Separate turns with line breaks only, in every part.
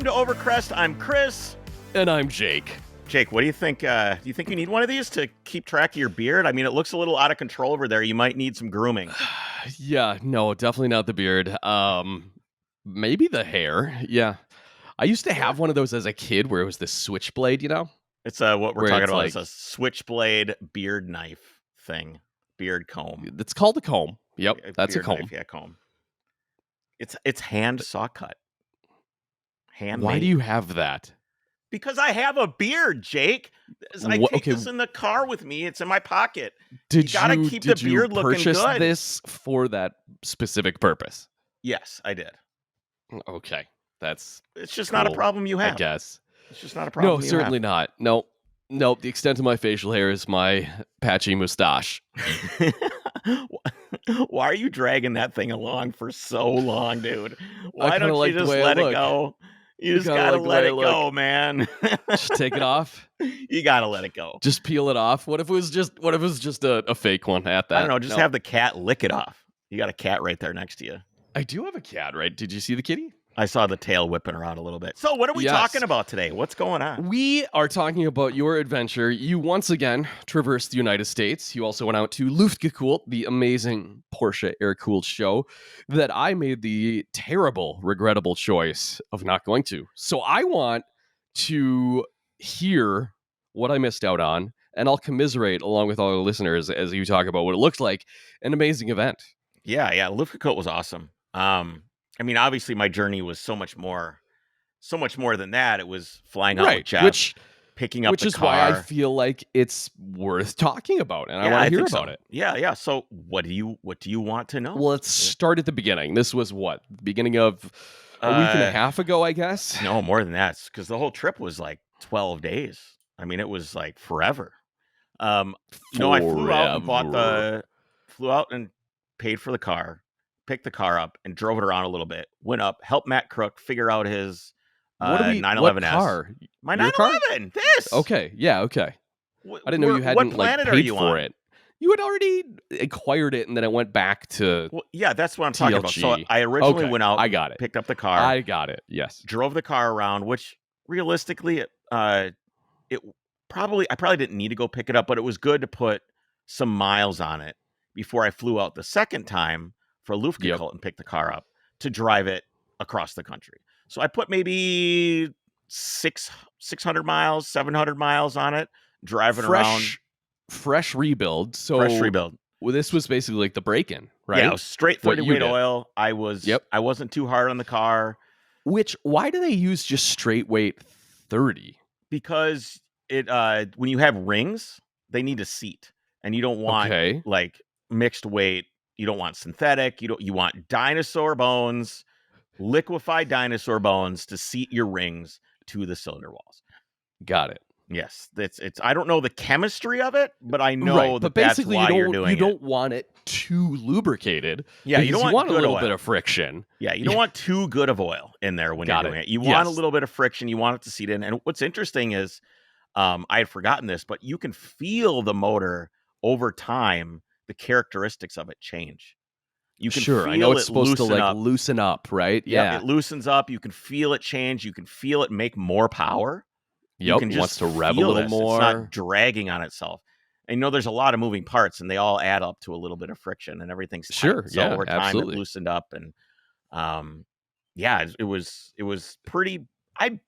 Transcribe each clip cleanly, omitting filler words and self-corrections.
to Overcrest. I'm Kris.
And I'm Jake.
Jake, what do you think? Do you think you need one of these to keep track of your beard? I mean, it looks a little out of control over there. You might need some grooming.
Yeah, no, definitely not the beard. Maybe the hair. Yeah. I used to have one of those as a kid where it was this switchblade, you know?
It's what we're
Where
talking
it's
about
like-
is a switchblade beard knife thing. Beard comb.
It's called a comb. Yep, that's a
Beard
comb.
knife, yeah, comb. It's hand saw cut. Handmade.
Why do you have that?
Because I have a beard, Jake. I take this in the car with me. It's in my pocket.
Did
you gotta keep the beard looking
purchase
good.
this for that specific purpose?
Yes, I did.
Okay, that's
It's just
cool,
not a problem you have.
I guess.
It's just not a problem.
No, certainly not. No, the extent of my facial hair is my patchy mustache.
Why are you dragging that thing along for so long, dude? Why don't
like
you
the
just
way I
let it
look.
go? You just
Kinda
gotta
like the
let
way
it
I
go, man.
Just take it off.
You gotta let it go.
Just peel it off. What if it was just a fake one at that?
I don't know. Just have the cat lick it off. You got a cat right there next to you.
I do have a cat, right? Did you see the kitty?
I saw the tail whipping around a little bit. So what are we
Yes.
talking about today? What's going on?
We are talking about your adventure. You once again traversed the United States. You also went out to Luftgekuhlt, the amazing Porsche air-cooled show that I made the terrible, regrettable choice of not going to. So I want to hear what I missed out on, and I'll commiserate along with all the listeners as you talk about what it looked like. An amazing event.
Yeah, Luftgekuhlt was awesome. I mean, obviously, my journey was so much more than that. It was flying out with Jeff, picking up
which
the
is
car.
why I feel like it's worth talking about, and I want to hear about it.
Yeah. So, what do you want to know?
Well, let's start at the beginning. This was what, the beginning of a week and a half ago, I guess.
No, more than that, because the whole trip was like 12 days. I mean, it was like forever. I flew out and paid for the car, picked the car up and drove it around a little bit, went up, helped Matt Crook figure out his 911S.
What car?
My
Your
911, this.
Okay, yeah, okay. I didn't know you hadn't paid for it. You had already acquired it, and then it went back to
that's what I'm talking about. So
TLG.
I originally went out,
I got it.
picked up the car.
I got it, yes.
Drove the car around, which realistically, I probably didn't need to go pick it up, but it was good to put some miles on it before I flew out the second time for Luftgekuhlt and pick the car up to drive it across the country. So I put maybe 600 miles, 700 miles on it, driving around.
Fresh rebuild. So
fresh rebuild.
Well, this was basically like the break-in, right?
Yeah, it was straight 30 weight oil. I wasn't too hard on the car.
Why do they use just straight weight 30?
Because it when you have rings, they need a seat, and you don't want like mixed weight. You don't want synthetic. You want dinosaur bones, liquefied dinosaur bones to seat your rings to the cylinder walls.
Got it.
Yes, it's. I don't know the chemistry of it, but I know
but
that's
basically
why you're doing it.
You don't want it too lubricated.
Yeah, you don't want
a little bit of friction.
Yeah, you don't want too good of oil in there when you're doing it. You want a little bit of friction. You want it to seat in. And what's interesting is, I had forgotten this, but you can feel the motor over time. The characteristics of it change. You can feel
I know it's supposed to
loosen
up, right?
Yeah, it loosens up. You can feel it change. You can feel it make more power.
Yep,
you can
wants to rev a little more.
It's not dragging on itself. And there's a lot of moving parts, and they all add up to a little bit of friction, and everything's tight. So over time, it loosened up, and it was pretty. I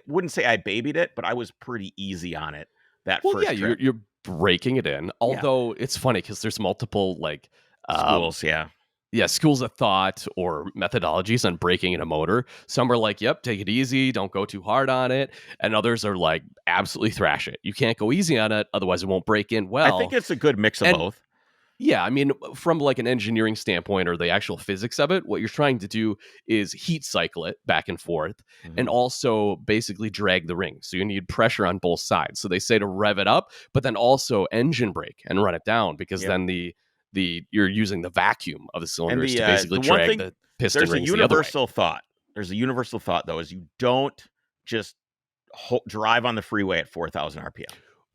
wouldn't say I babied it, but I was pretty easy on it. First trip.
You're breaking it in. Although it's funny because there's multiple
schools,
schools of thought or methodologies on breaking in a motor. Some are like, yep, take it easy, don't go too hard on it. And others are like, absolutely thrash it. You can't go easy on it, otherwise it won't break in well.
I think it's a good mix of both.
Yeah, I mean, from like an engineering standpoint or the actual physics of it, what you're trying to do is heat cycle it back and forth and also basically drag the ring. So you need pressure on both sides. So they say to rev it up, but then also engine brake and run it down because then you're using the vacuum of the cylinders to basically drag the piston rings the other way.
There's a universal thought, though, is you don't just drive on the freeway at 4,000 RPM.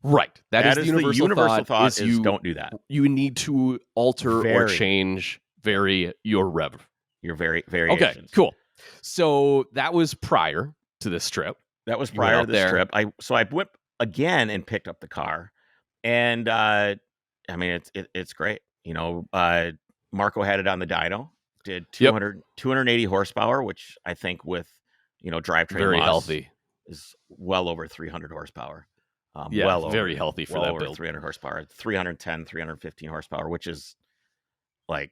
Right. That is the universal thought
is don't do that.
You need to alter or change your rev.
Your variations.
Okay, cool. So that was prior. to this trip.
That was
You went
prior to
out
this
there.
trip. I went again and picked up the car, and I mean it's great. Marco had it on the dyno, did
Yep.
280 horsepower, which I think with drivetrain
Very
mods
healthy.
is well over 300 horsepower.
Yeah, very healthy for
well
that
over
build.
300 horsepower, 310, 315 horsepower, which is like,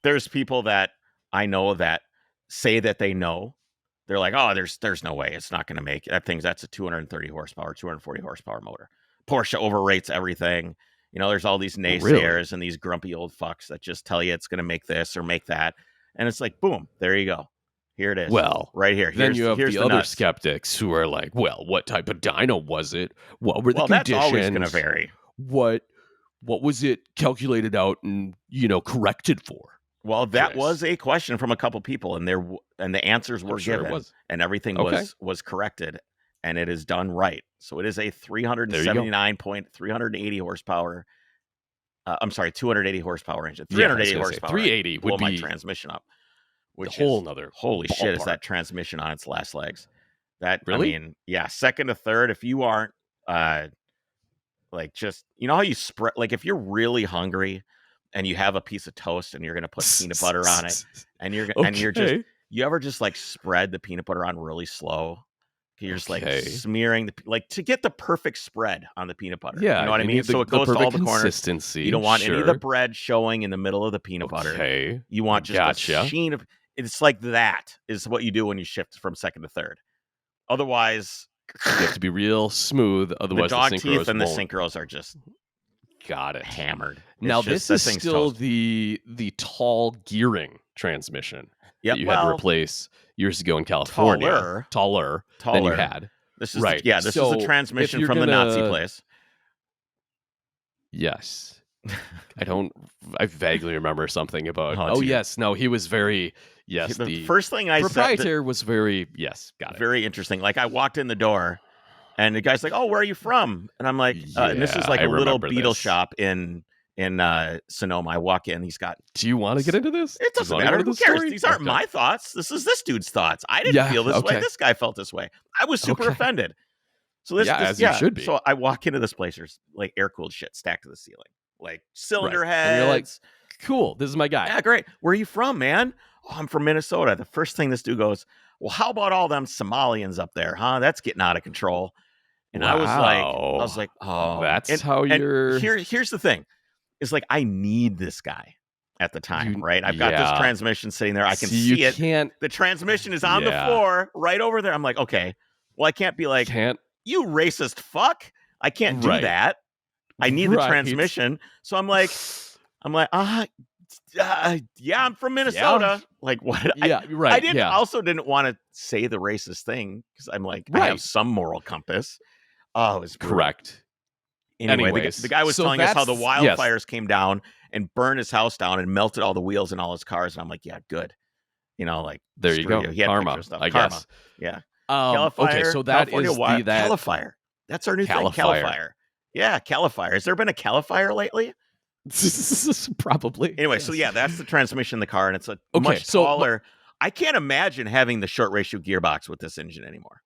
there's people that I know that say that they know. They're like, oh, there's no way it's not going to make it. That's a 230 horsepower, 240 horsepower motor. Porsche overrates everything. There's all these naysayers
Really?
and these grumpy old fucks that just tell you it's going to make this or make that. And it's like, boom, there you go. Here it is.
Well,
right here.
Then you have
here's
the
the
other
nuts.
skeptics who are like, well, what type of dyno was it? What were the
Well,
conditions?
that's always going to vary.
What was it calculated out and, corrected for?
Well, that
Kris.
was a question from a couple people, and the answers were
sure it
given,
was.
and everything
Okay.
was corrected, and it is done right. So it is a 380 horsepower. I'm sorry, 280 horsepower engine. 380 horsepower.
380
blow
would
my
be
transmission up. Which
a whole
is,
nother
holy shit, is
ballpark.
that transmission on its last legs? That
Really?
I mean, yeah, second to third. If you aren't like, just how you spread, like, if you're really hungry and you have a piece of toast and you're gonna put peanut butter on it, and you're just, you ever just like spread the peanut butter on really slow? You're just like smearing to get the perfect spread on the peanut butter.
Yeah,
you know what I mean? So it goes to all the corners.
Consistency.
You don't want any of the bread showing in the middle of the peanut butter. You want just a sheen of. It's like that is what you do when you shift from second to third. Otherwise,
you have to be real smooth. Otherwise,
the dog
synchros
teeth and
won't.
the synchros are just
got it
hammered.
Now this is still the tall gearing transmission that you had to replace years ago in California. Taller than you had.
This is right. This is the transmission from the Nazi place.
Yes. I vaguely remember something about. Yes, no, he was very. Yes,
the first thing I
proprietor was very. Yes, got it.
Very interesting. Like, I walked in the door, and the guy's like, "Oh, where are you from?" And I'm like, and this is like a little Beetle shop in Sonoma. I walk in, he's got.
Do you want to get into this?
It doesn't matter. Who cares? These aren't my thoughts. This is this dude's thoughts. I didn't feel this way. This guy felt this way. I was super offended. So as you should be. So I walk into this place. There's like air-cooled shit stacked to the ceiling, like cylinder heads.
And you're like, cool, this is my guy.
Yeah, great. Where are you from, man? Oh, I'm from Minnesota. The first thing this dude goes, well, how about all them Somalians up there, huh? That's getting out of control. And I was like, oh,
that's how you're.
Here's the thing, is like, I need this guy at the time, right? I've got this transmission sitting there. I can see it. The transmission is on the floor right over there. I'm like, okay, well, I can't be like, you racist fuck. I can't do that. I need the transmission. So I'm like, yeah, I'm from Minnesota. Yeah. Like, what? I also didn't want to say the racist thing because I'm like, I have some moral compass. Oh, it was
correct.
Anyway, the guy was telling us how the wildfires came down and burned his house down and melted all the wheels in all his cars. And I'm like, yeah, good. Like,
there you go. Karma, I guess.
Yeah.
Okay, so that is
Califire. That's our new thing. Califire. Yeah, Califire. Has there been a Califire lately?
Probably.
Anyway, so yeah, that's the transmission in the car, and it's a much taller. I can't imagine having the short ratio gearbox with this engine anymore,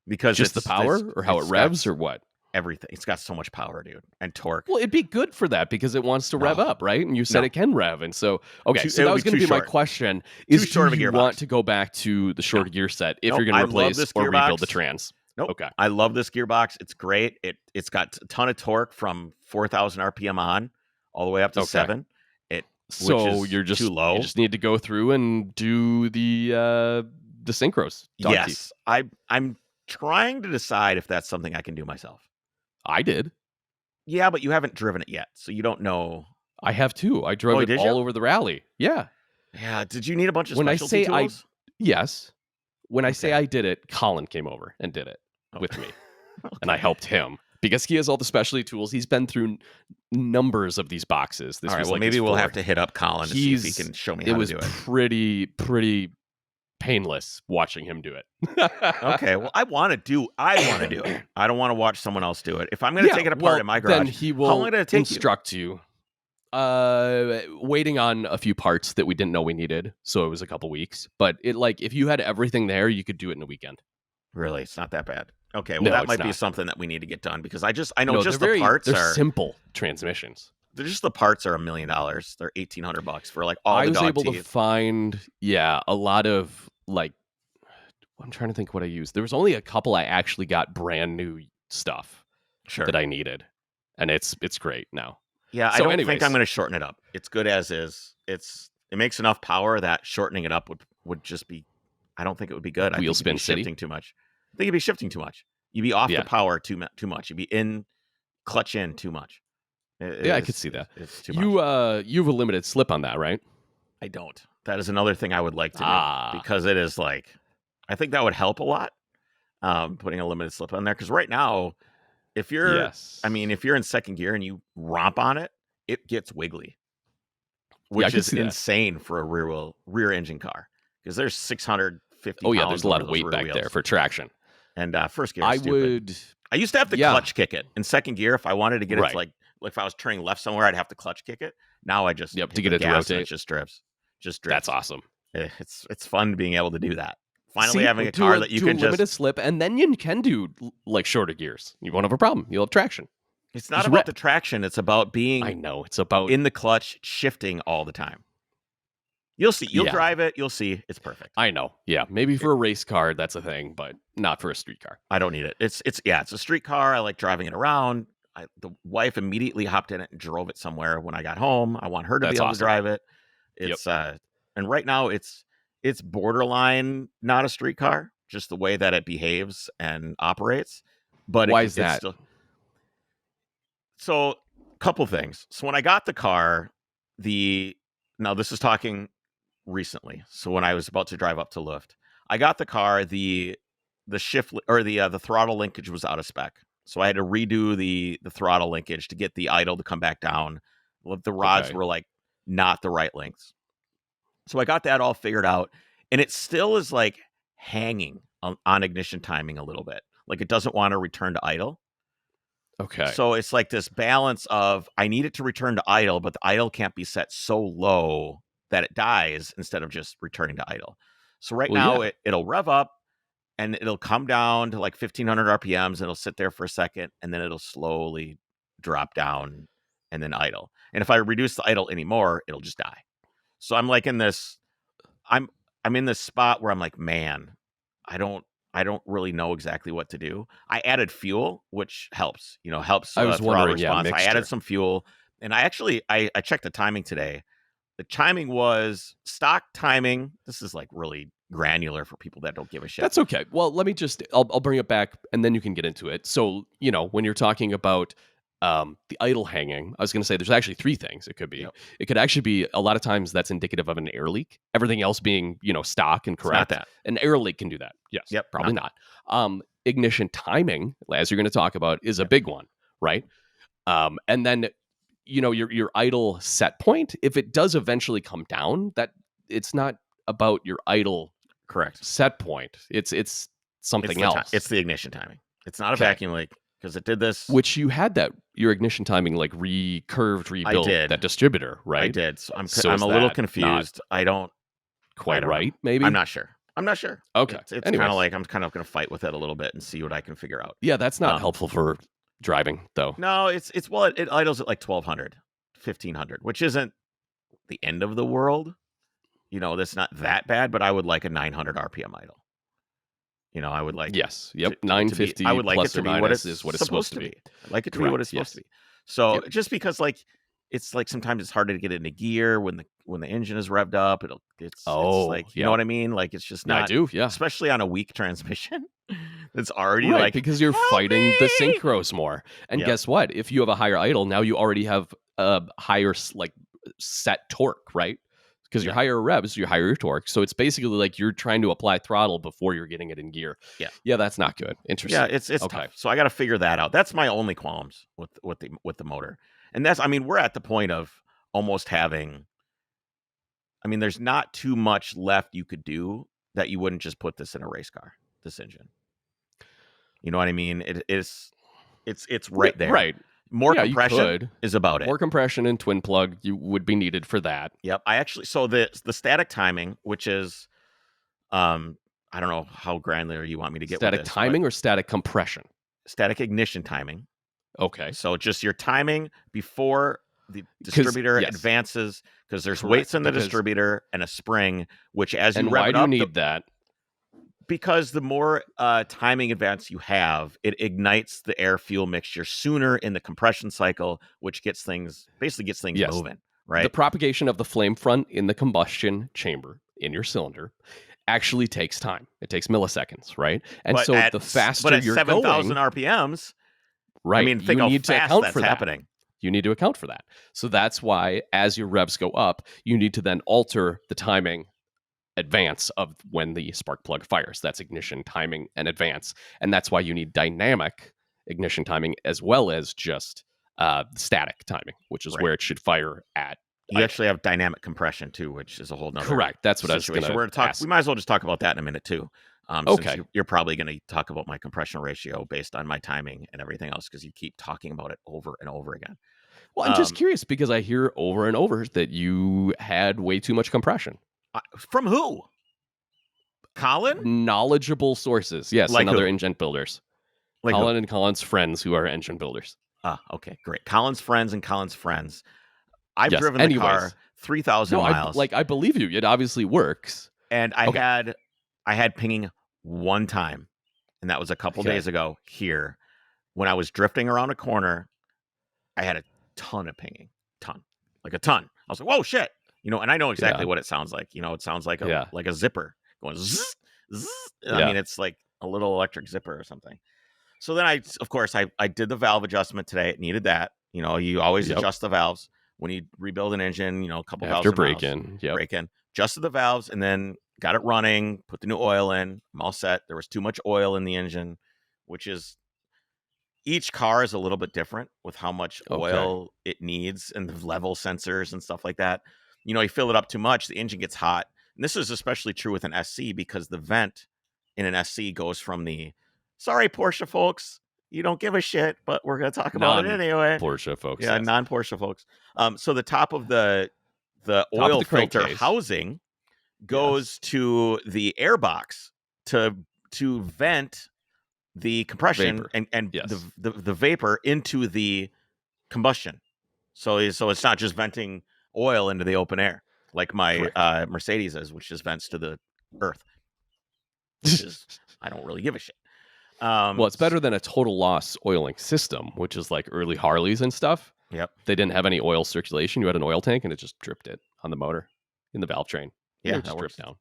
because
just the power, or how it revs, or what?
Everything. It's got so much power, dude, and torque.
Well, it'd be good for that because it wants to rev up, right? And you said it can rev, and so so that was going to be my question: is do you want to go back to the short gear set if you're going to replace or rebuild the trans?
Nope. Okay. I love this gearbox. It's great. It's got a ton of torque from 4,000 RPM on all the way up to 7.
So you're just too low. You just need to go through and do the synchros.
Yes. I'm trying to decide if that's something I can do myself.
I did.
Yeah, but you haven't driven it yet, so you don't know.
I have too. I drove it all over the rally. Yeah.
Yeah. Did you need a bunch of specialty tools?
Yes. When I say I did it, Colin came over and did it with me. And I helped him because he has all the specialty tools. He's been through numbers of these boxes. This
all right,
was
well, maybe we'll have to hit up Colin to see if he can show me how to do it.
It was pretty painless watching him do it.
Okay, well, I want to do it. I don't want to watch someone else do it. If I'm going to take it apart in my garage,
then he will instruct you Waiting on a few parts that we didn't know we needed, so it was a couple weeks. But it like if you had everything there, you could do it in a weekend.
Really, it's not that bad. Okay, well
No,
that
it's
might be
not.
something that we need to get done because I know
No,
just the parts
they're
are
simple transmissions.
they're just the parts are $1 million. They're $1,800 for like all
I
the
was
dog
able to
teeth.
find, a lot of like, I'm trying to think what I used. There was only a couple I actually got brand new stuff
Sure.
that I needed, and it's great now.
Yeah, I
So
don't think
anyways.
I'm going to shorten it up. It's good as is. It makes enough power that shortening it up would just be. I don't think it would be good. I
Wheel
think you'd be
spin city.
shifting too much. I think you'd be shifting too much. You'd be off
Yeah.
the power too much. You'd be in clutch in too much.
I could see that.
It's too much.
You have a limited slip on that, right?
I don't. That is another thing I would like to
Ah.
do because it is like, I think that would help a lot. Putting a limited slip on there because right now, if you're,
Yes.
I mean, if you're in second gear and you romp on it, it gets wiggly, which is insane for a rear engine car because there's 650
Oh yeah,
pounds
there's a lot
over
of
those
weight
rear
back
wheels.
there for traction.
And first gear is stupid. I used to have to clutch kick it. In second gear, if I wanted to get it to like if I was turning left somewhere, I'd have to clutch kick it. Now I just
to get it to rotate.
It just drifts.
That's awesome.
It's fun being able to do that. Finally having a car that you can just
limited slip, and then you can do like shorter gears. You won't have a problem. You'll have traction.
It's not about the traction. It's about being.
I know. It's about
in the clutch, shifting all the time. You'll see. You'll drive it. You'll see. It's perfect.
I know. Yeah, maybe for a race car that's a thing, but not for a street car.
I don't need it. It's a street car. I like driving it around. The wife immediately hopped in it and drove it somewhere when I got home. I want her to be able to drive it. It's and right now it's borderline not a street car, just the way that it behaves and operates. But
why is that?
So, couple things. So when I got the car, now this is talking recently. So when I was about to drive up to Luft, I got the car. The shift or the throttle linkage was out of spec, so I had to redo the throttle linkage to get the idle to come back down. The rods were like not the right lengths. So I got that all figured out, and it still is like hanging on ignition timing a little bit. Like it doesn't want to return to idle.
Okay.
So it's like this balance of I need it to return to idle, but the idle can't be set so low that it dies instead of just returning to idle. So right now it'll rev up and it'll come down to like 1500 RPMs and it'll sit there for a second and then it'll slowly drop down and then idle. And if I reduce the idle anymore, it'll just die. So I'm like in this, I'm in this spot where I'm like, man, I don't really know exactly what to do. I added fuel, which helps. Helps.
I was wondering,
response. I added some fuel, and I checked the timing today. The timing was stock timing. This is like really granular for people that don't give a shit.
That's okay. Well, let me just I'll bring it back, and then you can get into it. So when you're talking about the idle hanging, I was going to say there's actually three things it could be. Yep. It could actually be a lot of times that's indicative of an air leak. Everything else being stock and correct.
It's not that.
An air leak can do that. Yes.
Yep.
Probably not. Ignition timing, as you're going to talk about, is a big one, right? And then your idle set point, if it does eventually come down, that it's not about your idle set point. It's something else.
It's the ignition timing. It's not a vacuum leak. Because it did this,
which you had your ignition timing like rebuilt that distributor, right?
I did. So I'm a little confused. I don't
quite right. Maybe
I'm not sure.
Okay.
It's kind of like I'm kind of going to fight with it a little bit and see what I can figure out.
Yeah, that's not helpful for driving, though.
No, it idles at like 1200, 1500, which isn't the end of the world. That's not that bad. But I would like a 900 RPM idle. I would like
950.
I would like
plus
it to be what it's supposed to be. I'd like it to be what it's supposed to be. So just because it's like sometimes it's harder to get into gear when the engine is revved up. It's like you know what I mean. Like it's just not.
I do,
especially on a weak transmission. It's already
like because you're fighting the synchros more. And guess what? If you have a higher idle, now you already have a higher like set torque, right? Because your higher revs, you higher your torque. So it's basically like you're trying to apply throttle before you're getting it in gear. Yeah, that's not good. Interesting.
Yeah, it's okay. Tough. So I got to figure that out. That's my only qualms with the motor. And we're at the point of almost having. There's not too much left you could do that you wouldn't just put this in a race car. This engine. You know what I mean? It's right there.
Right.
More
Yeah, you
compression
could.
is about it.
More compression and twin plug you would be needed for that.
Yep. So the static timing, which is I don't know how granular you want me to get with
Static
this,
timing or static compression?
static ignition timing.
Okay.
So just your timing before the
'Cause
distributor
yes.
advances, because there's
Correct,
weights in the
because
distributor and a spring, which as you
and
rev
why
it
do you
up,
need that?
because the more timing advance you have, it ignites the air fuel mixture sooner in the compression cycle, which basically gets things
Yes.
moving,
The
right?
propagation of the flame front in the combustion chamber in your cylinder actually takes time. It takes milliseconds, right? And
But
so
at
the
s-
faster
but at
you're
7,000
going,
RPMs, I
right,
mean, think
you
how
need to
fast
account
that's
for that.
happening.
You need to account for that. So that's why as your revs go up, you need to then alter the timing advance of when the spark plug fires. That's ignition timing and advance. And that's why you need dynamic ignition timing as well as just static timing, which is
Right.
where it should fire at.
You actually have dynamic compression too, which is a whole nother
Correct. That's what
situation.
I was going
We're
to
gonna talk.
ask.
We might as well just talk about that in a minute too.
Okay.
Since you're probably going to talk about my compression ratio based on my timing and everything else, because you keep talking about it over and over again.
Well, I'm just curious because I hear over and over that you had way too much compression.
From who? Colin?
Knowledgeable sources. Yes,
Like
and other
who?
engine builders.
Like
Colin and Colin's friends who are engine builders.
Okay, great. Colin's friends and Colin's friends. I've
Yes.
driven the car 3,000
No,
miles.
I believe you. It obviously works.
And I had pinging one time, and that was a couple days ago here when I was drifting around a corner. I had a ton of pinging, like a ton. I was like, "Whoa, shit!" And I know exactly what it sounds like. It sounds like a zipper going zzz, zzz. I mean, it's like a little electric zipper or something. So then I did the valve adjustment today. It needed that. You always adjust the valves when you rebuild an engine. A couple
after
thousand
break
miles.
in,
Break in, adjusted the valves, and then got it running. Put the new oil in. I'm all set. There was too much oil in the engine, which is each car is a little bit different with how much oil it needs and the level sensors and stuff like that. You fill it up too much, the engine gets hot. And this is especially true with an SC because the vent in an SC goes from sorry, Porsche folks, you don't give a shit, but we're going to talk about it anyway.
Porsche folks.
Yeah,
yes.
non-Porsche folks. So the top of the oil filter housing goes to the air box to vent the compression and the vapor into the combustion. So it's not just venting oil into the open air like my Mercedes is, which just vents to the earth. Which is, I don't really give a shit.
Well, it's better than a total loss oiling system, which is like early Harleys and stuff.
Yep.
They didn't have any oil circulation. You had an oil tank and it just dripped it on the motor in the valve train.
Yeah,
it just dripped down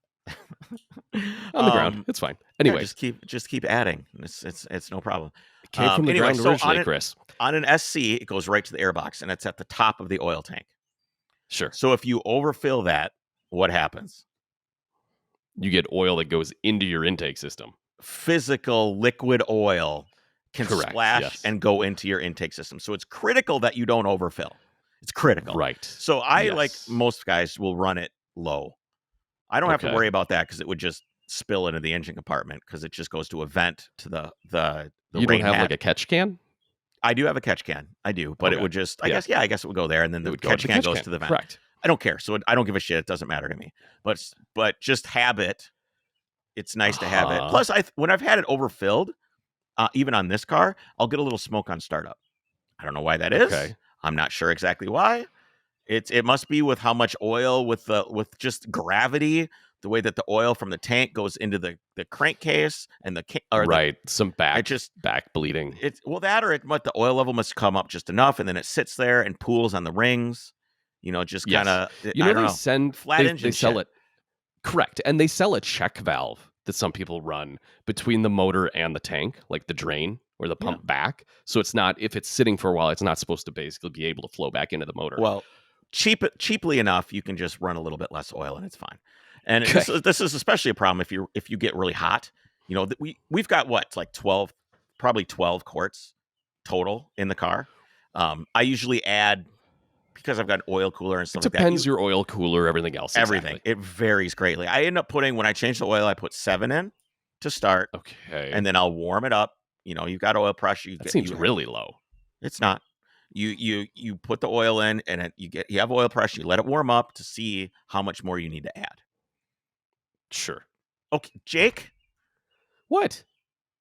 on the ground. It's fine. Anyway,
just keep adding. It's no problem.
It came from the ground originally, Chris.
On an SC, it goes right to the airbox, and it's at the top of the oil tank.
Sure.
So if you overfill that, what happens?
You get oil that goes into your intake system.
Physical liquid oil can splash and go into your intake system. So it's critical that you don't overfill. It's critical.
Right.
So I, like most guys, will run it low. I don't have to worry about that because it would just spill into the engine compartment because it just goes to a vent to the
You don't have like a catch can?
I do have a catch can. I do, but it would just, I guess it would go there, and then the catch can goes to the vent.
Correct.
I don't care. So I don't give a shit. It doesn't matter to me. But just habit. It's nice to have it. Plus, when I've had it overfilled, even on this car, I'll get a little smoke on startup. I don't know why that is. Okay. I'm not sure exactly why. It must be with how much oil with just gravity, the way that the oil from the tank goes into the crankcase and
some back bleeding.
The oil level must come up just enough, and then it sits there and pools on the rings. Just kind of. Flat engine.
They sell it. Correct, and they sell a check valve that some people run between the motor and the tank, like the drain or the pump back. So it's not, if it's sitting for a while, it's not supposed to basically be able to flow back into the motor.
Well, cheaply enough, you can just run a little bit less oil and it's fine. And this is especially a problem if you get really hot. We've got what, like 12 quarts total in the car. I usually add, because I've got an oil cooler and stuff like that.
It depends your oil cooler, everything else.
Everything.
Exactly.
It varies greatly. I end up when I change the oil, I put 7 in to start.
Okay.
And then I'll warm it up. You've got oil pressure.
That seems really low.
It's not. You put the oil in, and you have oil pressure. You let it warm up to see how much more you need to add.
Sure.
Okay, Jake,
What?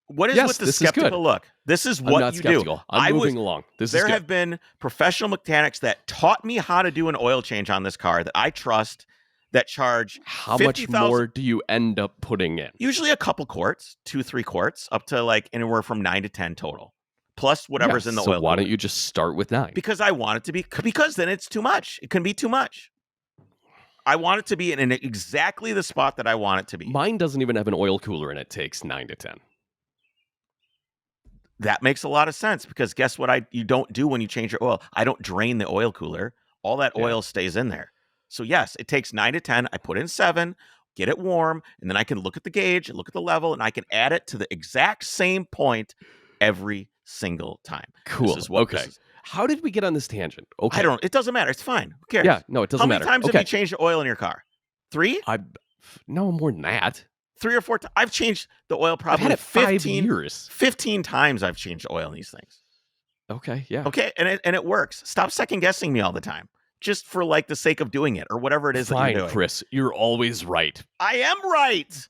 what is
Yes,
with the
this is good.
skeptical look? This is
I'm
what
not
you do.
skeptical. I'm moving along. This is
There
good.
have been professional mechanics that taught me how to do an oil change on this car that I trust, that charge
How
50,000
much more do you end up putting in?
usually a couple quarts, 2-3 quarts, up to like anywhere from 9 to 10 total, plus whatever's in the
so
oil
why
cooler.
don't you just start with 9?
Because I want it to be, because then it's too much. It can be too much. I want it to be in exactly the spot that I want it to be.
Mine doesn't even have an oil cooler, and it takes 9 to 10.
That makes a lot of sense, because guess what you don't do when you change your oil? I don't drain the oil cooler. All that oil stays in there. So yes, it takes 9 to 10. I put in 7, get it warm, and then I can look at the gauge and look at the level, and I can add it to the exact same point every single time.
Cool.
This is what
okay. How did we get on this tangent? Okay.
It doesn't matter. It's fine. Who cares?
Yeah, no, it doesn't matter.
How many times have you changed the oil in your car? 3?
No, more than that.
3 or 4 times. I've changed the oil probably
I've had it
15
years.
15 times I've changed oil in these things.
Okay, yeah.
Okay, and it works. Stop second guessing me all the time, just for like the sake of doing it or whatever it is that you're doing.
Chris, you're always right.
I am right.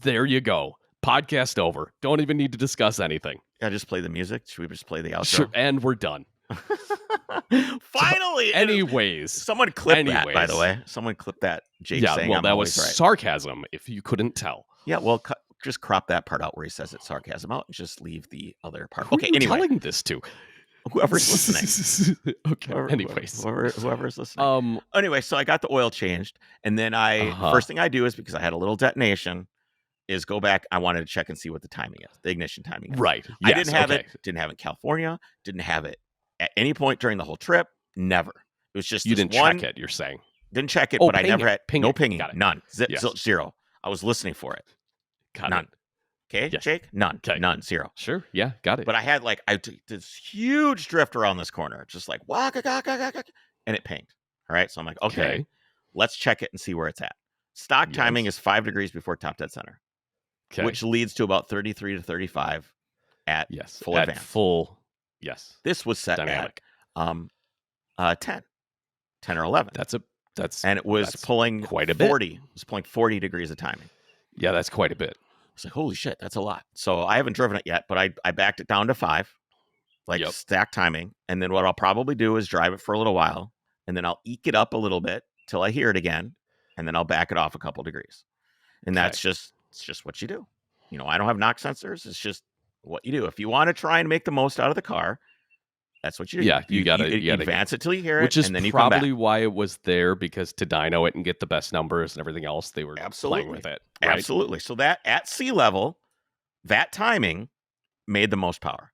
There you go. Podcast over. Don't even need to discuss anything.
Yeah, just play the music. Should we just play the outro?
Sure, and we're done.
Finally.
Anyways.
Someone clip that, by the way. Someone clip that. Jake saying
well,
I'm
that was
always right.
sarcasm, if you couldn't tell.
Yeah, well, just crop that part out where he says it's sarcasm out and just leave the other part.
Who
Okay,
are you
anyway.
telling this to?
Whoever's listening.
Okay, anyways.
Whoever's listening. Anyway, so I got the oil changed, and then first thing I do is, because I had a little detonation, is go back. I wanted to check and see what the timing is, the ignition timing is.
Right.
I didn't have it. Didn't have it in California. Didn't have it at any point during the whole trip. Never. It was just
you didn't check it. You're saying
didn't check it, but I never had no pinging.
Got it.
None. Zero. I was listening for it. None. Okay, yes. Jake? None. Okay. None. Zero.
Sure. Yeah, got it.
But I had I took this huge drift around this corner, just like and it pinged. All right. So I'm like, okay, let's check it and see where it's at. Stock timing is 5 degrees before top dead center, which leads to about 33 to 35 at full advance.
Yes.
This was set dynamic. At 10 or 11. And it was pulling
quite a
40.
bit.
It was pulling 40 degrees of timing.
Yeah, that's quite a bit.
It's like, holy shit, that's a lot. So I haven't driven it yet, but I backed it down to 5, stack timing. And then what I'll probably do is drive it for a little while, and then I'll eke it up a little bit till I hear it again, and then I'll back it off a couple degrees. And it's just what you do. I don't have knock sensors. It's just what you do. If you want to try and make the most out of the car, that's what you do.
Yeah, you gotta
advance it till you hear it,
which is
and then you come back.
Probably why it was there, because to dyno it and get the best numbers and everything else, they were playing with it. Right?
Absolutely. So that at sea level, that timing made the most power.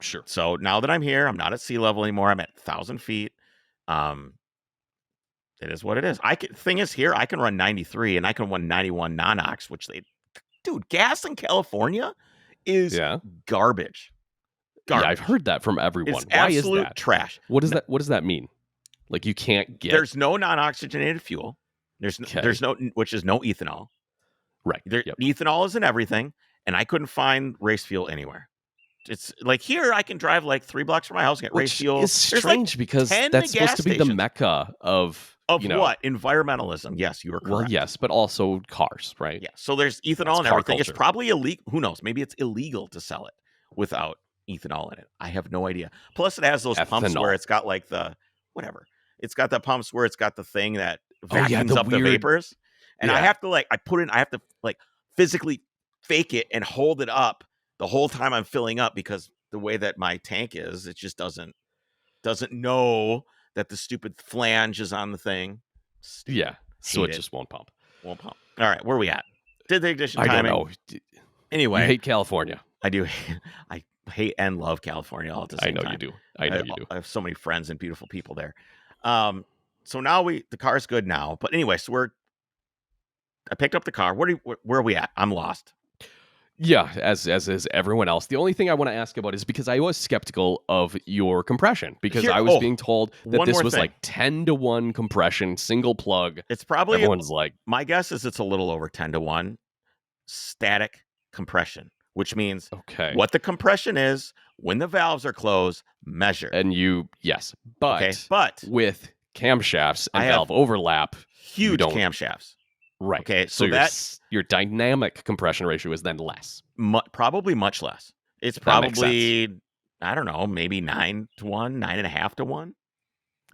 Sure.
So now that I'm here, I'm not at sea level anymore. I'm at 1,000 feet. It is what it is. Thing is, here I can run 93 and I can run 91 non-ox, dude, gas in California is garbage.
Yeah, I've heard that from everyone.
It's
Why is
absolute
that?
Trash.
What does that mean? Like, you can't get.
There's no non-oxygenated fuel. There's no, which is no ethanol.
Right.
Ethanol is in everything, and I couldn't find race fuel anywhere. It's like here I can drive like 3 blocks from my house and get race fuel.
It's strange because that's supposed to be the mecca of
what? Environmentalism. Yes, you were correct.
Well, yes, but also cars, right?
Yeah. So there's ethanol and everything. Culture. It's probably illegal. Who knows? Maybe it's illegal to sell it without ethanol in it. I have no idea. Plus, it has those pumps where it's got like it's got the pumps where it's got the thing that vacuums up the vapors. And I have to I have to physically fake it and hold it up the whole time I'm filling up, because the way that my tank is, it just doesn't know that the stupid flange is on the thing.
Yeah. So it just won't pump.
Won't pump. All right. Where are we at? Did the ignition timing?
I don't know.
Anyway.
You hate California.
I do. I hate and love California all at the same time.
I know you do.
I have so many friends and beautiful people there. So now the car's good now. But anyway, so I picked up the car. Where are we at? I'm lost.
Yeah, as is everyone else. The only thing I want to ask about is because I was skeptical of your compression, because I was being told that this was like 10-to-1 compression, single plug.
It's probably
everyone's like,
my guess is it's a little over 10-to-1 static compression. which means
Okay.
what the compression is when the valves are closed, measured.
And yes,
Okay,
but
but
with camshafts
I
and
have
valve overlap, you
huge
don't.
camshafts.
Right.
Okay,
So
so that
your dynamic compression ratio is then less.
probably much less. It's
That makes sense.
probably, I don't know, maybe 9-1, 9.5-1.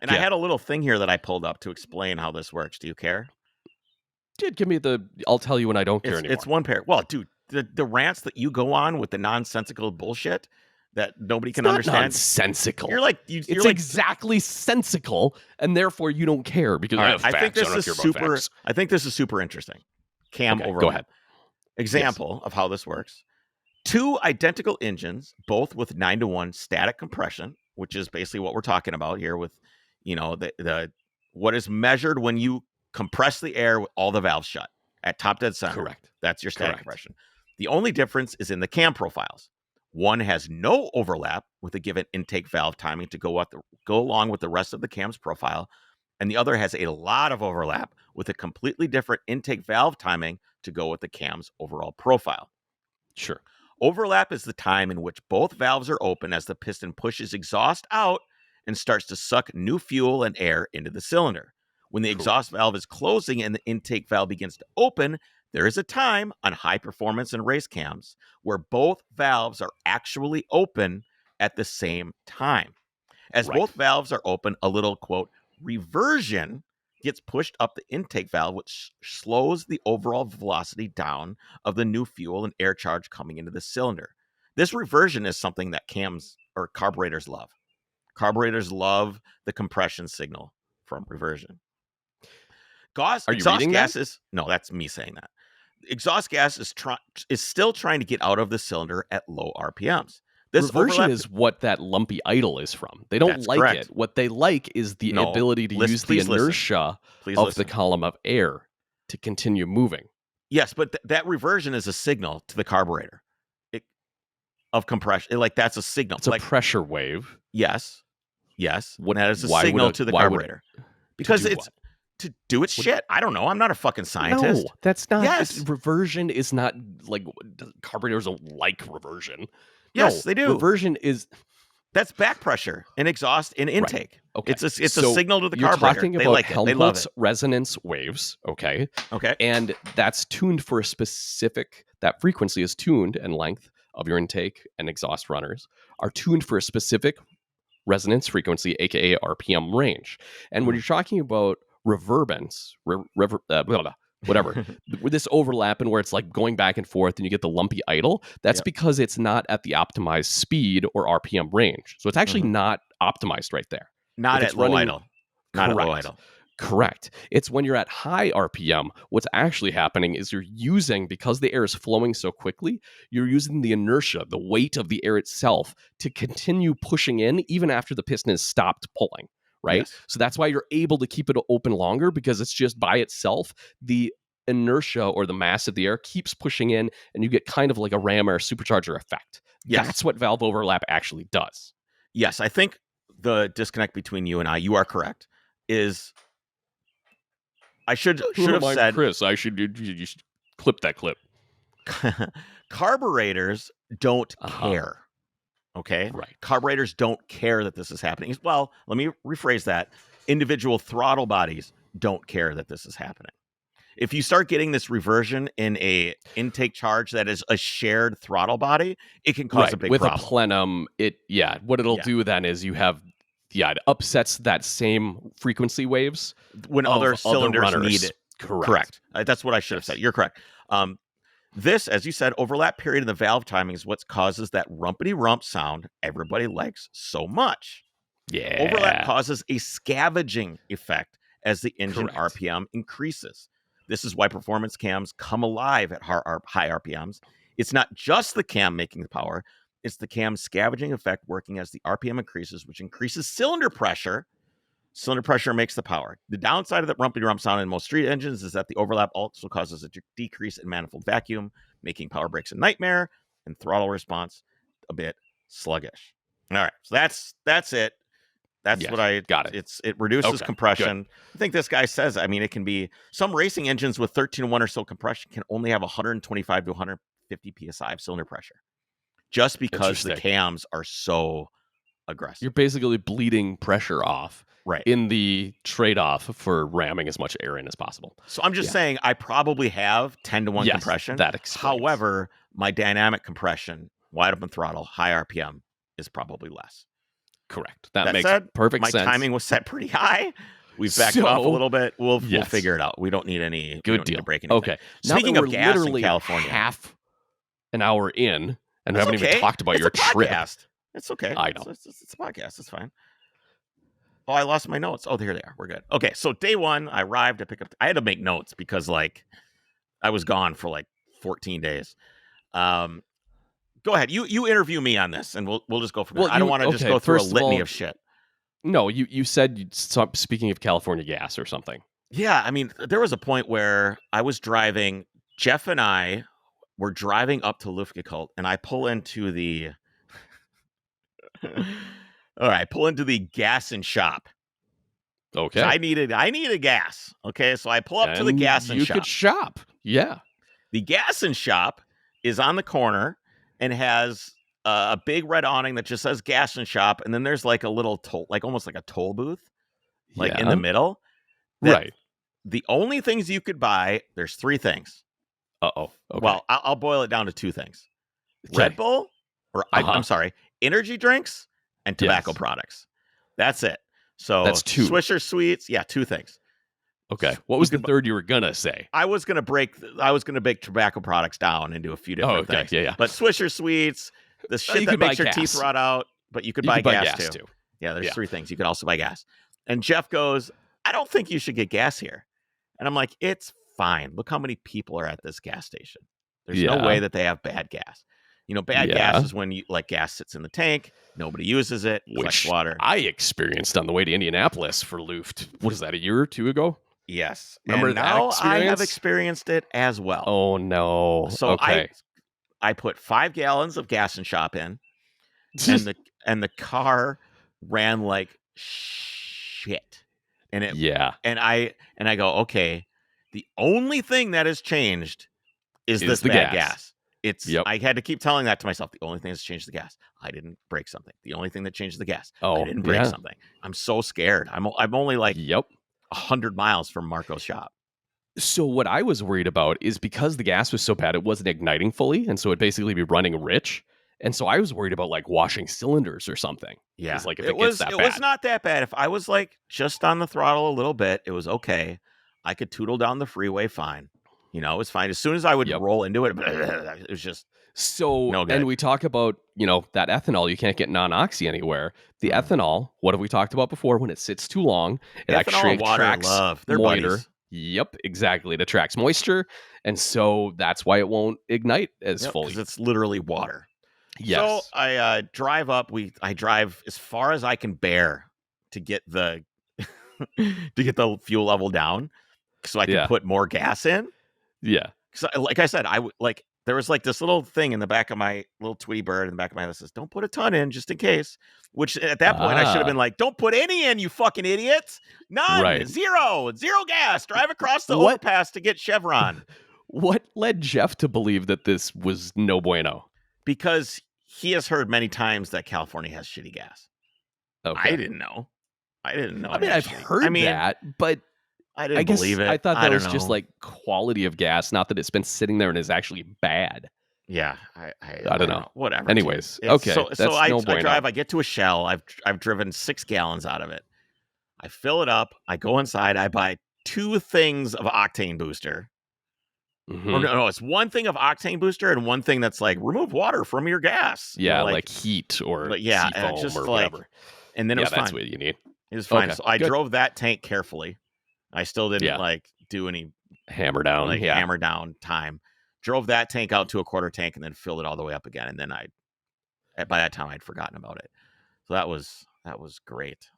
And I
Yeah.
had a little thing here that I pulled up to explain how this works. Do you care?
Dude, give me I'll tell you when I don't care anymore.
It's one pair. Well, dude, the rants that you go on with the nonsensical bullshit that nobody
It's
can
not
understand.
nonsensical.
You're like
It's exactly sensical, and therefore you don't care because
all right,
facts.
I think this
don't
is
care about
super.
facts.
I think this is super interesting. Cam
Okay,
overlap.
go ahead.
Example of how this works: two identical engines, both with 9-1 static compression, which is basically what we're talking about here. With the what is measured when you compress the air with all the valves shut at top dead center.
Correct.
That's your static
Correct.
compression. The only difference is in the cam profiles. One has no overlap with a given intake valve timing to go along with the rest of the cam's profile, and the other has a lot of overlap with a completely different intake valve timing to go with the cam's overall profile.
Sure.
Overlap is the time in which both valves are open as the piston pushes exhaust out and starts to suck new fuel and air into the cylinder. When the exhaust valve is closing and the intake valve begins to open, there is a time on high performance and race cams where both valves are actually open at the same time. As
Right.
both valves are open, a little, quote, reversion gets pushed up the intake valve, which slows the overall velocity down of the new fuel and air charge coming into the cylinder. This reversion is something that cams or carburetors love. Carburetors love the compression signal from reversion.
Are you
Exhaust
reading
gases, no, that's me saying that. Exhaust gas is still trying to get out of the cylinder at low RPMs. This
reversion is what that lumpy idle is from. They don't
That's
like
correct.
it. What they like is the
No,
ability to use the
please listen.
inertia
Please
of
listen.
the column of air to continue moving.
Yes, but that reversion is a signal to the carburetor of compression. That's a signal.
It's a pressure wave.
Yes. That is a signal to the carburetor. Because it's to do its shit. I don't know. I'm not a fucking scientist.
No, that's not.
Yes.
Reversion is not like carburetors don't like reversion.
Yes,
No,
they do.
Reversion is
that's back pressure and exhaust and intake.
Right. Okay.
It's a signal to the carburetor.
You're talking
they
about
like it. They love
Helmholtz
it.
resonance waves. Okay.
Okay.
And that's tuned for a specific. That frequency is tuned, and length of your intake and exhaust runners are tuned for a specific resonance frequency, aka RPM range. And when you're talking about reverbance, whatever, with this overlap and where it's like going back and forth and you get the lumpy idle, that's because it's not at the optimized speed or RPM range. So it's actually not optimized right there.
Not at low idle. Not at low idle.
Correct. It's when you're at high RPM, what's actually happening is you're using, because the air is flowing so quickly, you're using the inertia, the weight of the air itself to continue pushing in even after the piston has stopped pulling, right?
Yes.
So that's why you're able to keep it open longer, because it's just by itself, the inertia or the mass of the air keeps pushing in and you get kind of like a ram or a supercharger effect.
Yes.
That's what valve overlap actually does.
Yes, I think the disconnect between you and I, you are correct, is I should have said,
Kris, you should clip that clip.
Carburetors don't care. Okay?
Right.
Carburetors don't care that this is happening. Well, let me rephrase that. Individual throttle bodies don't care that this is happening. If you start getting this reversion in a intake charge that is a shared throttle body, it can cause a big problem.
With a plenum, what it'll do then is you have it upsets that same frequency waves
when other cylinders need it.
Correct.
That's what I should have said. You're correct. This, as you said, overlap period in the valve timing is what causes that rumpity rump sound everybody likes so much.
Yeah.
Overlap causes a scavenging effect as the engine RPM increases. This is why performance cams come alive at high RPMs. It's not just the cam making the power. It's the cam's scavenging effect working as the RPM increases, which increases cylinder pressure. Cylinder pressure makes the power. The downside of the rumpity rump sound in most street engines is that the overlap also causes a decrease in manifold vacuum, making power breaks a nightmare and throttle response a bit sluggish. All right, so that's it. That's what I
got it.
It reduces compression.
Good.
I think this guy says, I mean, it can be some racing engines with 13-1 or so compression can only have 125 to 150 50 psi of cylinder pressure, just because the
Interesting.
cams are so aggressive.
You're basically bleeding pressure off
Right.
in the trade-off for ramming as much air in as possible.
So I'm just
Yeah.
saying I probably have 10-to-1
Yes,
compression.
that explains.
However, my dynamic compression, wide open throttle, high RPM, is probably less.
Correct. That makes
said,
perfect
my
sense.
timing was set pretty high. We've backed it off a little bit. We'll
yes.
figure it out. We don't need any.
Good
we don't
deal.
Need to break anything.
Okay.
Speaking
now that
of
we're
gas
literally
in California,
half an hour in, and we
That's
haven't
okay.
even talked about
It's
your
a
trip.
podcast. It's okay.
I know.
It's a podcast. It's fine. Oh, I lost my notes. Oh, here they are. We're good. Okay, so day one, I arrived to pick up. I had to make notes because like I was gone for like 14 days. Go ahead. You interview me on this, and we'll just go from there. I don't want to just go through a litany of shit.
No, you said you'd stop speaking of California gas or something.
Yeah, I mean, there was a point where I was driving. Jeff and I were driving up to Luftgekuhlt, and I pull into the. All right, pull into the gas and shop.
Okay.
So I needed gas. Okay, so I pull up to the gas and shop.
You could shop. Yeah.
The gas and shop is on the corner and has a big red awning that just says gas and shop, and then there's like a little toll, like almost like a toll booth, like in the middle.
Right.
The only things you could buy, there's 3 things.
Okay.
Well, I'll boil it down to 2 things: Red Bull, or I'm sorry, energy drinks and tobacco products. That's it. So
that's 2.
Swisher Sweets, 2 things.
Okay. What was the third you were gonna say?
I was gonna break tobacco products down into a few different things.
Yeah.
But Swisher Sweets, the shit that makes your teeth rot out, but you could buy gas too. Yeah, there's 3 things. You could also buy gas. And Jeff goes, I don't think you should get gas here. And I'm like, it's fine. Look how many people are at this gas station. There's no way that they have bad gas. You know, bad gas is when you like gas sits in the tank, nobody uses it, collects water.
I experienced on the way to Indianapolis for Luft. What is that, a year or 2 ago?
Yes.
Remember
and
that
now
experience?
I have experienced it as well.
Oh no.
So I put 5 gallons of gas and shop in, and the car ran like shit. And it and I go, okay, the only thing that has changed is this bad gas. I had to keep telling that to myself. The only thing that's changed the gas. I didn't break something. The only thing that changed the gas. I didn't break something. I'm so scared. I'm only like 100 miles from Marco's shop.
So what I was worried about is because the gas was so bad, it wasn't igniting fully, and so it'd basically be running rich. And so I was worried about like washing cylinders or something.
Yeah,
like if it was
not that bad. If I was like just on the throttle a little bit, it was okay. I could tootle down the freeway fine. You know, it was fine. As soon as I would roll into it, it was just
so
no good.
And we talk about, that ethanol, you can't get non-oxy anywhere. The ethanol, what have we talked about before? When it sits too long, it actually attracts
They're
moisture.
Buddies.
Yep, exactly. It attracts moisture, and so that's why it won't ignite as fully.
Because it's literally water.
Yes.
So I drive up. I drive as far as I can bear to get the fuel level down, so I can put more gas in.
Yeah.
Because like I said, there was like this little thing in the back of my little Tweety Bird in the back of my head that says, "Don't put a ton in, just in case." Which at that point I should have been like, "Don't put any in, you fucking idiots! None,
right.
zero gas. Drive across the overpass to get Chevron."
What led Jeff to believe that this was no bueno?
Because he has heard many times that California has shitty gas.
Okay.
I didn't know.
I mean, I've heard that, but
I didn't believe it.
I thought that was just like quality of gas, not that it's been sitting there and is actually bad.
Yeah,
I don't know.
Whatever.
Anyways, okay.
So I drive. I get to a Shell. I've driven 6 gallons out of it. I fill it up. I go inside. I buy 2 things of octane booster.
Mm-hmm.
Or no, it's 1 thing of octane booster and 1 thing that's like remove water from your gas.
Yeah, like heat or seafoam
just
or
like,
whatever.
And then it was fine.
That's what you need.
It was fine.
Okay,
so I drove that tank carefully. I still didn't like do any
hammer down
time. Drove that tank out to a quarter tank and then filled it all the way up again. And then by that time I'd forgotten about it. So that was great.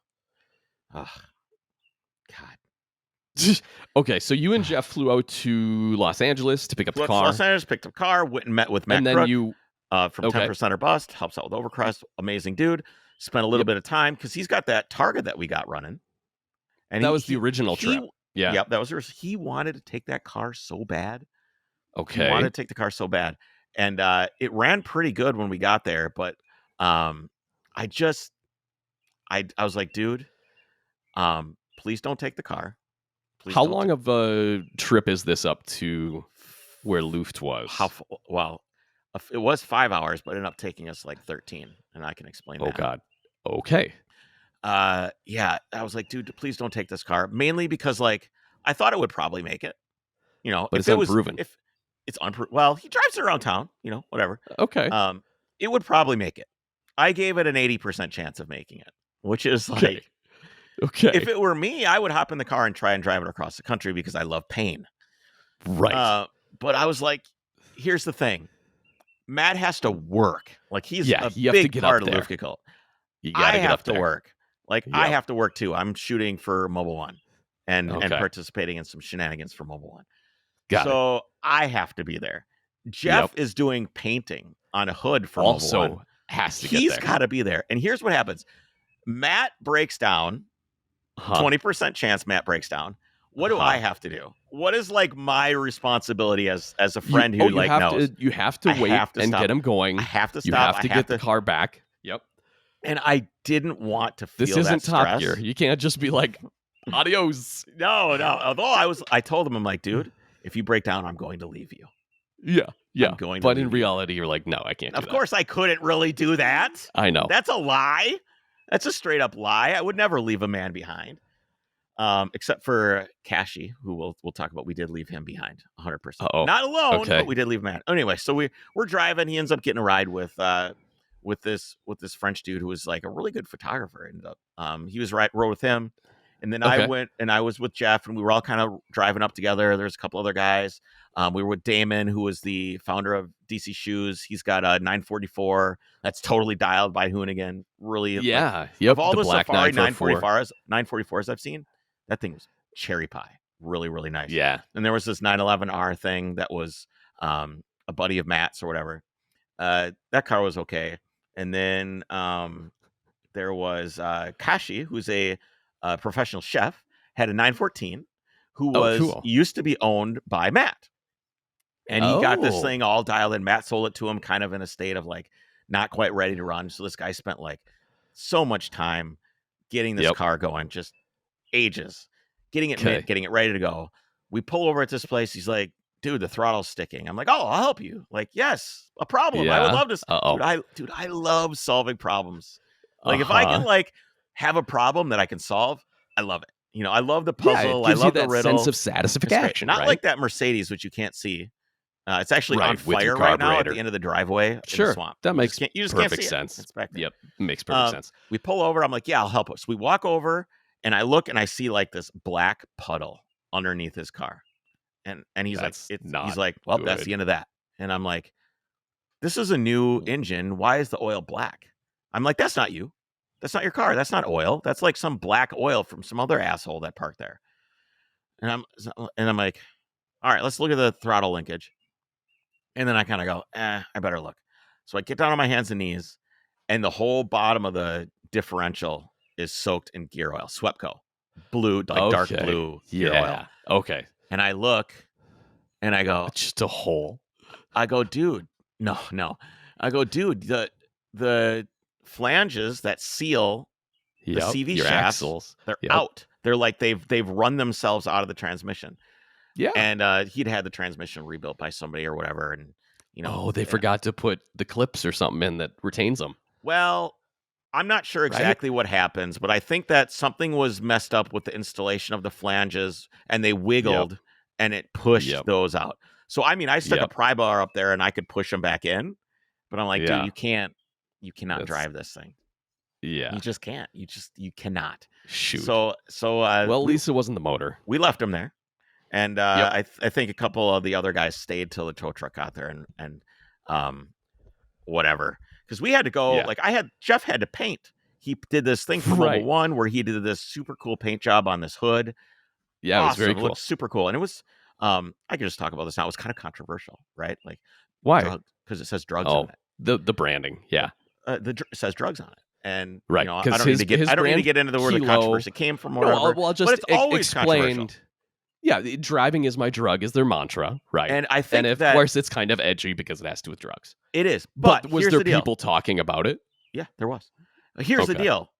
Oh, God.
Okay, so you and Jeff flew out to Los Angeles to pick up the car.
Los Angeles, picked up the car, went and met with Matt
and then
Crook,
you
from 10% or Bust, helps out with Overcrest. Amazing dude. Spent a little bit of time because he's got that Targa that we got running. And
that was the original trip.
Yep, that was he wanted to take that car so bad.
Okay.
He wanted to take the car so bad. and it ran pretty good when we got there. But um, I just I was like, dude, please don't take the car. Please
How
don't.
long of a trip is this up to where Luft was?
Well, it was 5 hours, but it ended up taking us like 13, and I can explain
Oh
that.
God. Okay.
Yeah, I was like, dude, please don't take this car. Mainly because like I thought it would probably make it.
But
If
it's
it was
unproven.
if it's unproven, well, he drives it around town. Whatever.
Okay.
It would probably make it. I gave it an 80% chance of making it, which is like,
Okay. Okay.
if it were me, I would hop in the car and try and drive it across the country because I love pain.
Right.
But I was like, here's the thing. Matt has to work. Like, he's
Yeah,
a
you have to
big
get
part
up
of
there.
Luftgekuhlt.
You
I
gotta get
have
up
to
there.
work. Like, I
Yep.
have to work too. I'm shooting for Mobile One and
Okay.
participating in some shenanigans for Mobile One.
Got it.
So I have to be there. Jeff is doing painting on a hood for Mobile One.
Also has to get
He's
there.
got to be there. And here's what happens. Matt breaks down. 20% chance Matt breaks down. What do I have to do? What is like my responsibility as a friend who
you have
knows?
you have to
I
wait
have to
and
stop.
get him going.
I have to stop.
You have to
I
get the car back. Yep.
And I didn't want to feel
This isn't
that
Top
stress.
Gear. You can't just be like, adios.
No. Although I told him, I'm like, dude, if you break down, I'm going to leave you.
Yeah.
I'm going to
but
leave
in reality, you're like, no, I can't do that.
Of course, I couldn't really do that.
I know.
That's a lie. That's a straight up lie. I would never leave a man behind. Except for Kashi, who we'll talk about. We did leave him behind 100%. Not alone, but we did leave him behind. Anyway, so we're driving. He ends up getting a ride with this French dude who was like a really good photographer. Ended up he was rode with him, and then I went and I was with Jeff, and we were all kind of driving up together. There's a couple other guys. We were with Damon, who was the founder of DC Shoes. He's got a 944 that's totally dialed by Hoonigan. Really, of all the Safari 944s I've seen, that thing was cherry pie. Really, really nice.
Yeah.
And there was this 911R thing that was a buddy of Matt's or whatever. That car was okay. And then there was Kashi, who's a professional chef, had a 914 who used to be owned by Matt. And he got this thing all dialed in. Matt sold it to him kind of in a state of like not quite ready to run. So this guy spent like so much time getting this car going, just ages, getting it getting it ready to go. We pull over at this place. He's like, dude, the throttle's sticking. I'm like, oh, I'll help you. Like, yes, a problem.
Yeah.
I would love to. Dude, I love solving problems. Like if I can like have a problem that I can solve, I love it. I love the puzzle.
It gives
I love
you that
the riddle.
sense of satisfaction.
Not like that Mercedes, which you can't see. It's actually on fire right now at the end of the driveway in the swamp.
That makes
you just
perfect
can't see
sense.
It's back there.
Yep, makes perfect sense.
We pull over. I'm like, yeah, I'll help us. We walk over, and I look, and I see like this black puddle underneath his car, and he's like, well, that's the end of that. And I'm like, this is a new engine. Why is the oil black? I'm like, that's not you. That's not your car. That's not oil. That's like some black oil from some other asshole that parked there. And I'm like, all right, let's look at the throttle linkage. And then I kind of go, I better look. So I get down on my hands and knees, and the whole bottom of the differential is soaked in gear oil, Swepco, blue, like dark blue gear oil.
Okay.
And I look, and I go,
it's just a hole.
I go, dude, no. I go, dude, the flanges that seal the CV shafts, axles, they're out. They're like they've run themselves out of the transmission.
Yeah.
And he'd had the transmission rebuilt by somebody or whatever. And,
they forgot to put the clips or something in that retains them.
Well, I'm not sure exactly what happens, but I think that something was messed up with the installation of the flanges, and they wiggled and it pushed those out. So, I mean, I stuck a pry bar up there and I could push them back in, but I'm like, dude, you cannot drive this thing.
Yeah.
You just can't. You cannot.
Shoot.
So,
well, at least it wasn't the motor.
We left them there. And I think a couple of the other guys stayed till the tow truck got there and whatever. Because we had to go, Jeff had to paint. He did this thing for Mobile One where he did this super cool paint job on this hood.
Yeah, awesome. It was very cool.
It looked super cool. And it was, I could just talk about this now. It was kind of controversial, right? Like,
why?
Because it says drugs on
it. The branding, yeah.
It says drugs on it. And
I
don't need to get into the where the controversy came from or whatever.
Well, I'll just
but it's always
explained. Yeah, driving is my drug is their mantra, right?
And I
And
think
of
that
course, it's kind of edgy because it has to do with drugs.
it is. But
But was
here's
there
the deal.
people talking about it?
Yeah, there was. Here's the
Okay.
deal.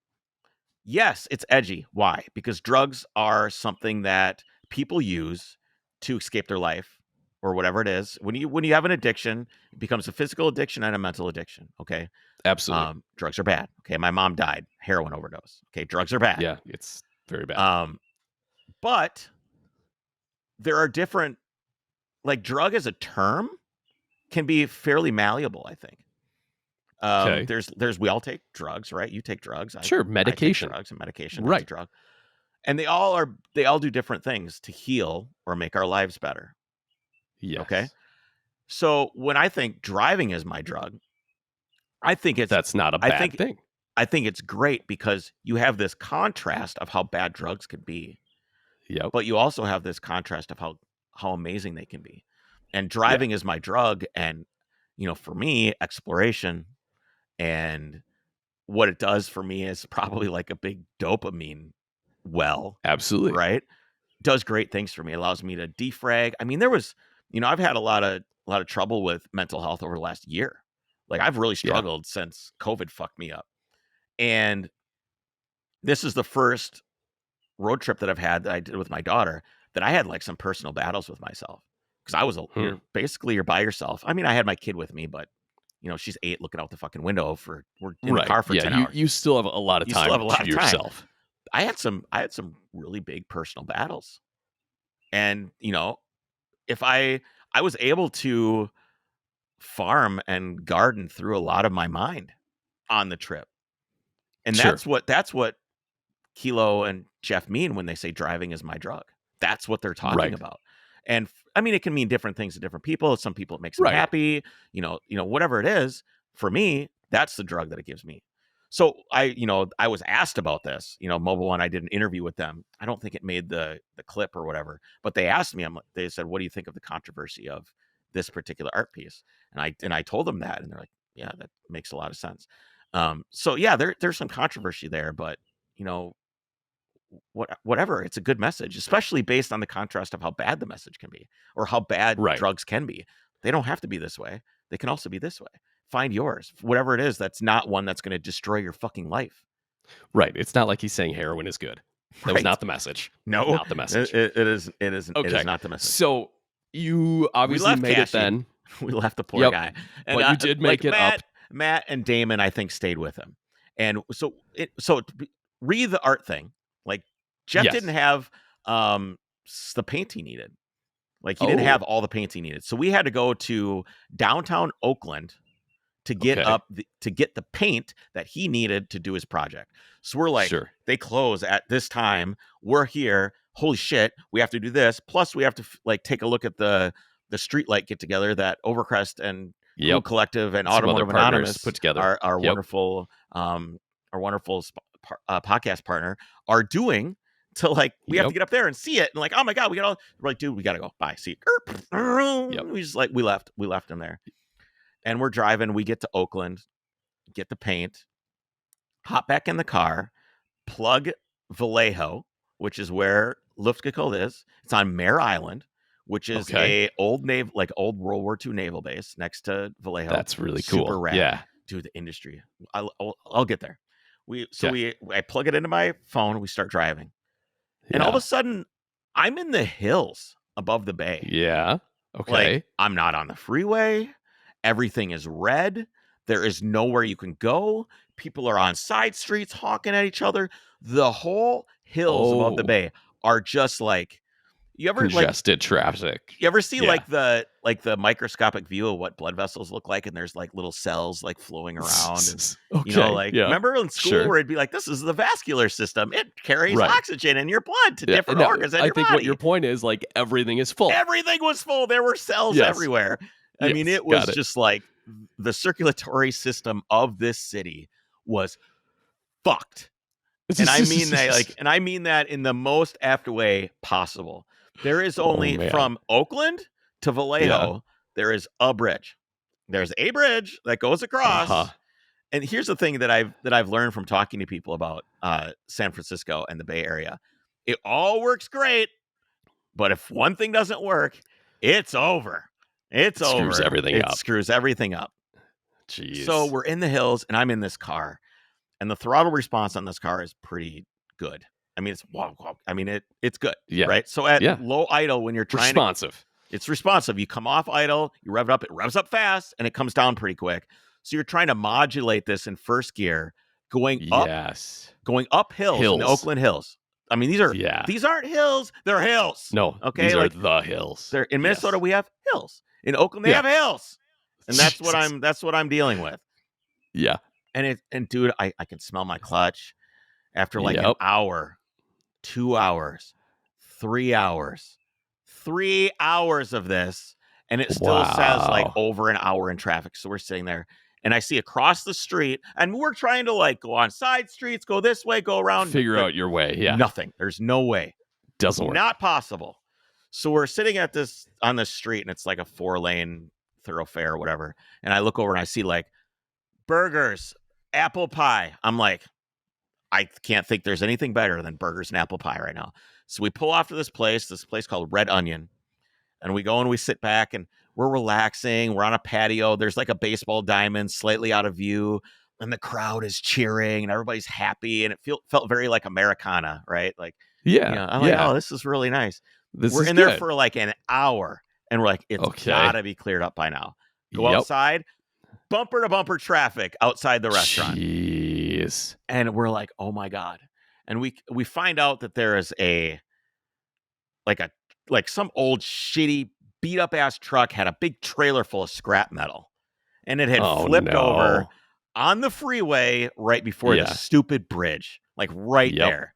Yes, it's edgy. Why? Because drugs are something that people use to escape their life or whatever it is. When you have an addiction, it becomes a physical addiction and a mental addiction. Okay.
Absolutely.
Drugs are bad. Okay. My mom died, heroin overdose. Okay. Drugs are bad.
Yeah, it's very bad.
But there are different, like, drug as a term can be fairly malleable, I think.
Okay.
There's we all take drugs, right? You take drugs.
Sure,
I take
medication.
drugs, and medication, that's a
Right.
drug. And they all do different things to heal or make our lives better. Okay.
Yes.
So when I think driving is my drug, I think it's
That's not a
I
bad
think
thing.
I think it's great because you have this contrast of how bad drugs can be,
Yep.
but you also have this contrast of how amazing they can be. And
Yeah.
driving is my drug, and for me, exploration and what it does for me is probably like a big dopamine well,
Absolutely.
right? Does great things for me. It allows me to defrag. I mean, I've had a lot of trouble with mental health over the last year. Like, I've really
Yeah.
struggled since COVID fucked me up. And this is the first road trip that I've had that I did with my daughter that I had like some personal battles with myself because you're by yourself. I mean, I had my kid with me, but she's 8 looking out the fucking window we're in the
Right.
car for
Yeah.
10 hours.
You still have a lot of
You still
time
have a lot
to
of time.
yourself.
I had some really big personal battles. And, if I was able to farm and garden through a lot of my mind on the trip. And
Sure.
that's what Kilo and Jeff mean when they say driving is my drug. That's what they're talking
Right.
about. And I mean, it can mean different things to different people. Some people it makes them
Right.
happy, whatever it is. For me, that's the drug that it gives me. So I was asked about this, Mobile One. I did an interview with them. I don't think it made the clip or whatever, but they asked me. They said, "What do you think of the controversy of this particular art piece?" And I told them that, and they're like, "Yeah, that makes a lot of sense." So yeah, there's some controversy there, but whatever, it's a good message, especially based on the contrast of how bad the message can be or how bad
Right.
drugs can be. They don't have to be this way. They can also be this way. Find yours, whatever it is. That's not one that's going to destroy your fucking life.
Right. It's not like he's saying heroin is good. That was not the message.
No,
not the message.
It is. It is.
Okay.
It is not the message.
So you obviously
left
made
Cashy.
it then.
We left the poor guy. And
but you did make it up.
Matt and Damon, I think, stayed with him. And so read the art thing. Like, Jeff didn't have the paint he needed. Like, he didn't have all the paint he needed. So we had to go to downtown Oakland to get the paint that he needed to do his project. So we're like, they close at this time. We're here. Holy shit, we have to do this. Plus, we have to take a look at the streetlight get together that Overcrest and Blue Collective and Automotive Anonymous
put together.
Our wonderful podcast partner are doing. To we have to get up there and see it, and oh my god, we're like, dude, we gotta go. Bye, see it. We just we left him there, and we're driving. We get to Oakland, get the paint, hop back in the car, plug Vallejo, which is where Luftgekuhlt is. It's on Mare Island, which is a old World War II naval base next to Vallejo.
That's really cool.
Super rad.
Yeah,
dude, the industry. I'll get there. I plug it into my phone. We start driving. And all of a sudden, I'm in the hills above the bay.
Yeah. Okay.
I'm not on the freeway. Everything is red. There is nowhere you can go. People are on side streets honking at each other. The whole hills above the bay are just you ever
congested traffic.
You ever see the microscopic view of what blood vessels look like, and there's little cells flowing around, and remember in school where it'd be this is the vascular system. It carries oxygen in your blood to different organs in your body.
I think what your point is everything is full.
Everything was full. There were cells everywhere. I mean, it was just the circulatory system of this city was fucked. And I mean that and I mean that in the most apt way possible. There is only from Oakland to Vallejo, there is a bridge. There's a bridge that goes across. And here's the thing that I've learned from talking to people about San Francisco and the Bay Area. It all works great, But if one thing doesn't work, it's over. It's
It screws
over.
everything
It
up.
screws everything up.
Jeez.
So we're in the hills, and I'm in this car, and the throttle response on this car is pretty good. I mean, it's it's good,
Yeah.
right? So at
Yeah.
low idle, when you're trying
Responsive.
it's responsive. You come off idle, you rev it up, it revs up fast, and it comes down pretty quick. So you're trying to modulate this in first gear, going
Yes.
up hills in the
Hills.
Oakland Hills. I mean,
Yeah.
these aren't hills, they're hills.
No.
Okay,
These are
like
the hills.
they're in Minnesota,
Yes.
we have hills. In Oakland, they
Yeah.
have hills, and that's
Jesus.
what I'm dealing with.
Yeah.
And dude, I can smell my clutch after like an
Yep.
hour, 2 hours, 3 hours, 3 hours of this, and it still says like
Wow.
over an hour in traffic. So we're sitting there, and I see across the street, and we're trying to like go on side streets, go this way, go around,
Figure out your way. Yeah.
nothing. There's no way.
Doesn't work.
Not possible. So we're sitting on this street, and it's like a 4-lane thoroughfare or whatever. And I look over and I see like burgers, apple pie. I'm like, I can't think there's anything better than burgers and apple pie right now. So we pull off to this place called Red Onion. And we go and we sit back and we're relaxing. We're on a patio. There's like a baseball diamond slightly out of view. And the crowd is cheering and everybody's happy. And it felt very like Americana, right? Like,
Yeah.
I'm like, oh, this is really nice. We're in there for like an hour. And we're like, it's gotta be cleared up by now. Go outside, bumper to bumper traffic outside the restaurant.
Jeez.
And we're like, oh my God. And we find out that there is some old shitty beat up ass truck had a big trailer full of scrap metal. And it had flipped over on the freeway right before the stupid bridge. Like right there.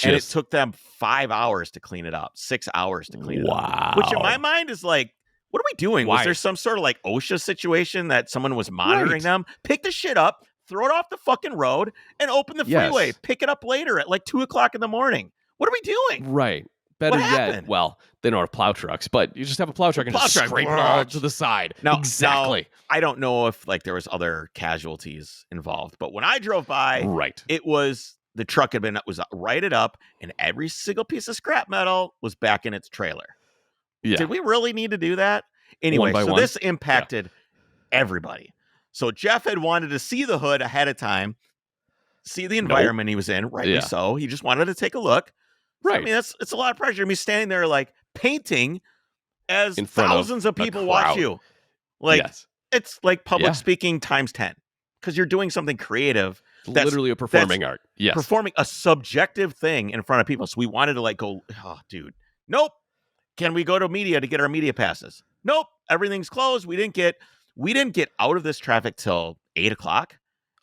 And it took them 5 hours to clean it up, 6 hours to clean it up. Which in my mind is like, what are we doing? Was there some sort of like OSHA situation that someone was monitoring them? Pick the shit up, throw it off the fucking road, and open the freeway. Pick it up later at like 2:00 in the morning. What are we doing?
Right. Better yet, well, they don't have plow trucks, but you just have a plow truck and just scrape it all to the side. Exactly.
Now, I don't know if like there was other casualties involved, but when I drove by, it was the truck was righted up, and every single piece of scrap metal was back in its trailer. Yeah. Did we really need to do that? Anyway, so this impacted everybody. So Jeff had wanted to see the hood ahead of time, see the environment he was in, rightly so. He just wanted to take a look. Right. I mean, it's a lot of pressure. Me standing there like painting as thousands of people watch you. Like it's like public speaking times 10 because you're doing something creative.
That's literally a performing art. Yes.
Performing a subjective thing in front of people. So we wanted to like go, oh, dude, nope. Can we go to media to get our media passes? Nope. Everything's closed. We didn't get out of this traffic till 8:00.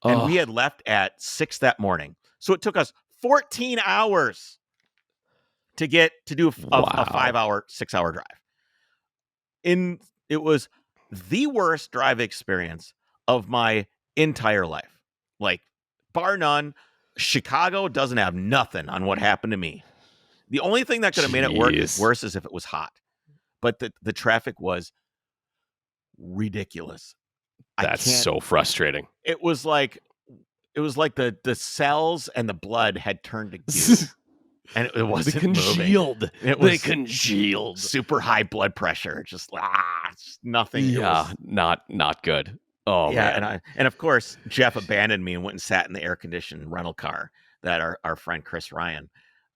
And we had left at 6 that morning. So it took us 14 hours to do a 5-hour, 6-hour drive. It was the worst drive experience of my entire life. Like, bar none. Chicago doesn't have nothing on what happened to me. The only thing that could have made it worse is if it was hot. But the traffic was ridiculous.
That's so frustrating.
It was like the cells and the blood had turned to goo. And it wasn't
congealed.
They
congealed.
Super high blood pressure. Just nothing.
Yeah, not good. Oh
yeah,
man.
And of course Jeff abandoned me and went and sat in the air conditioned rental car that our friend Chris Ryan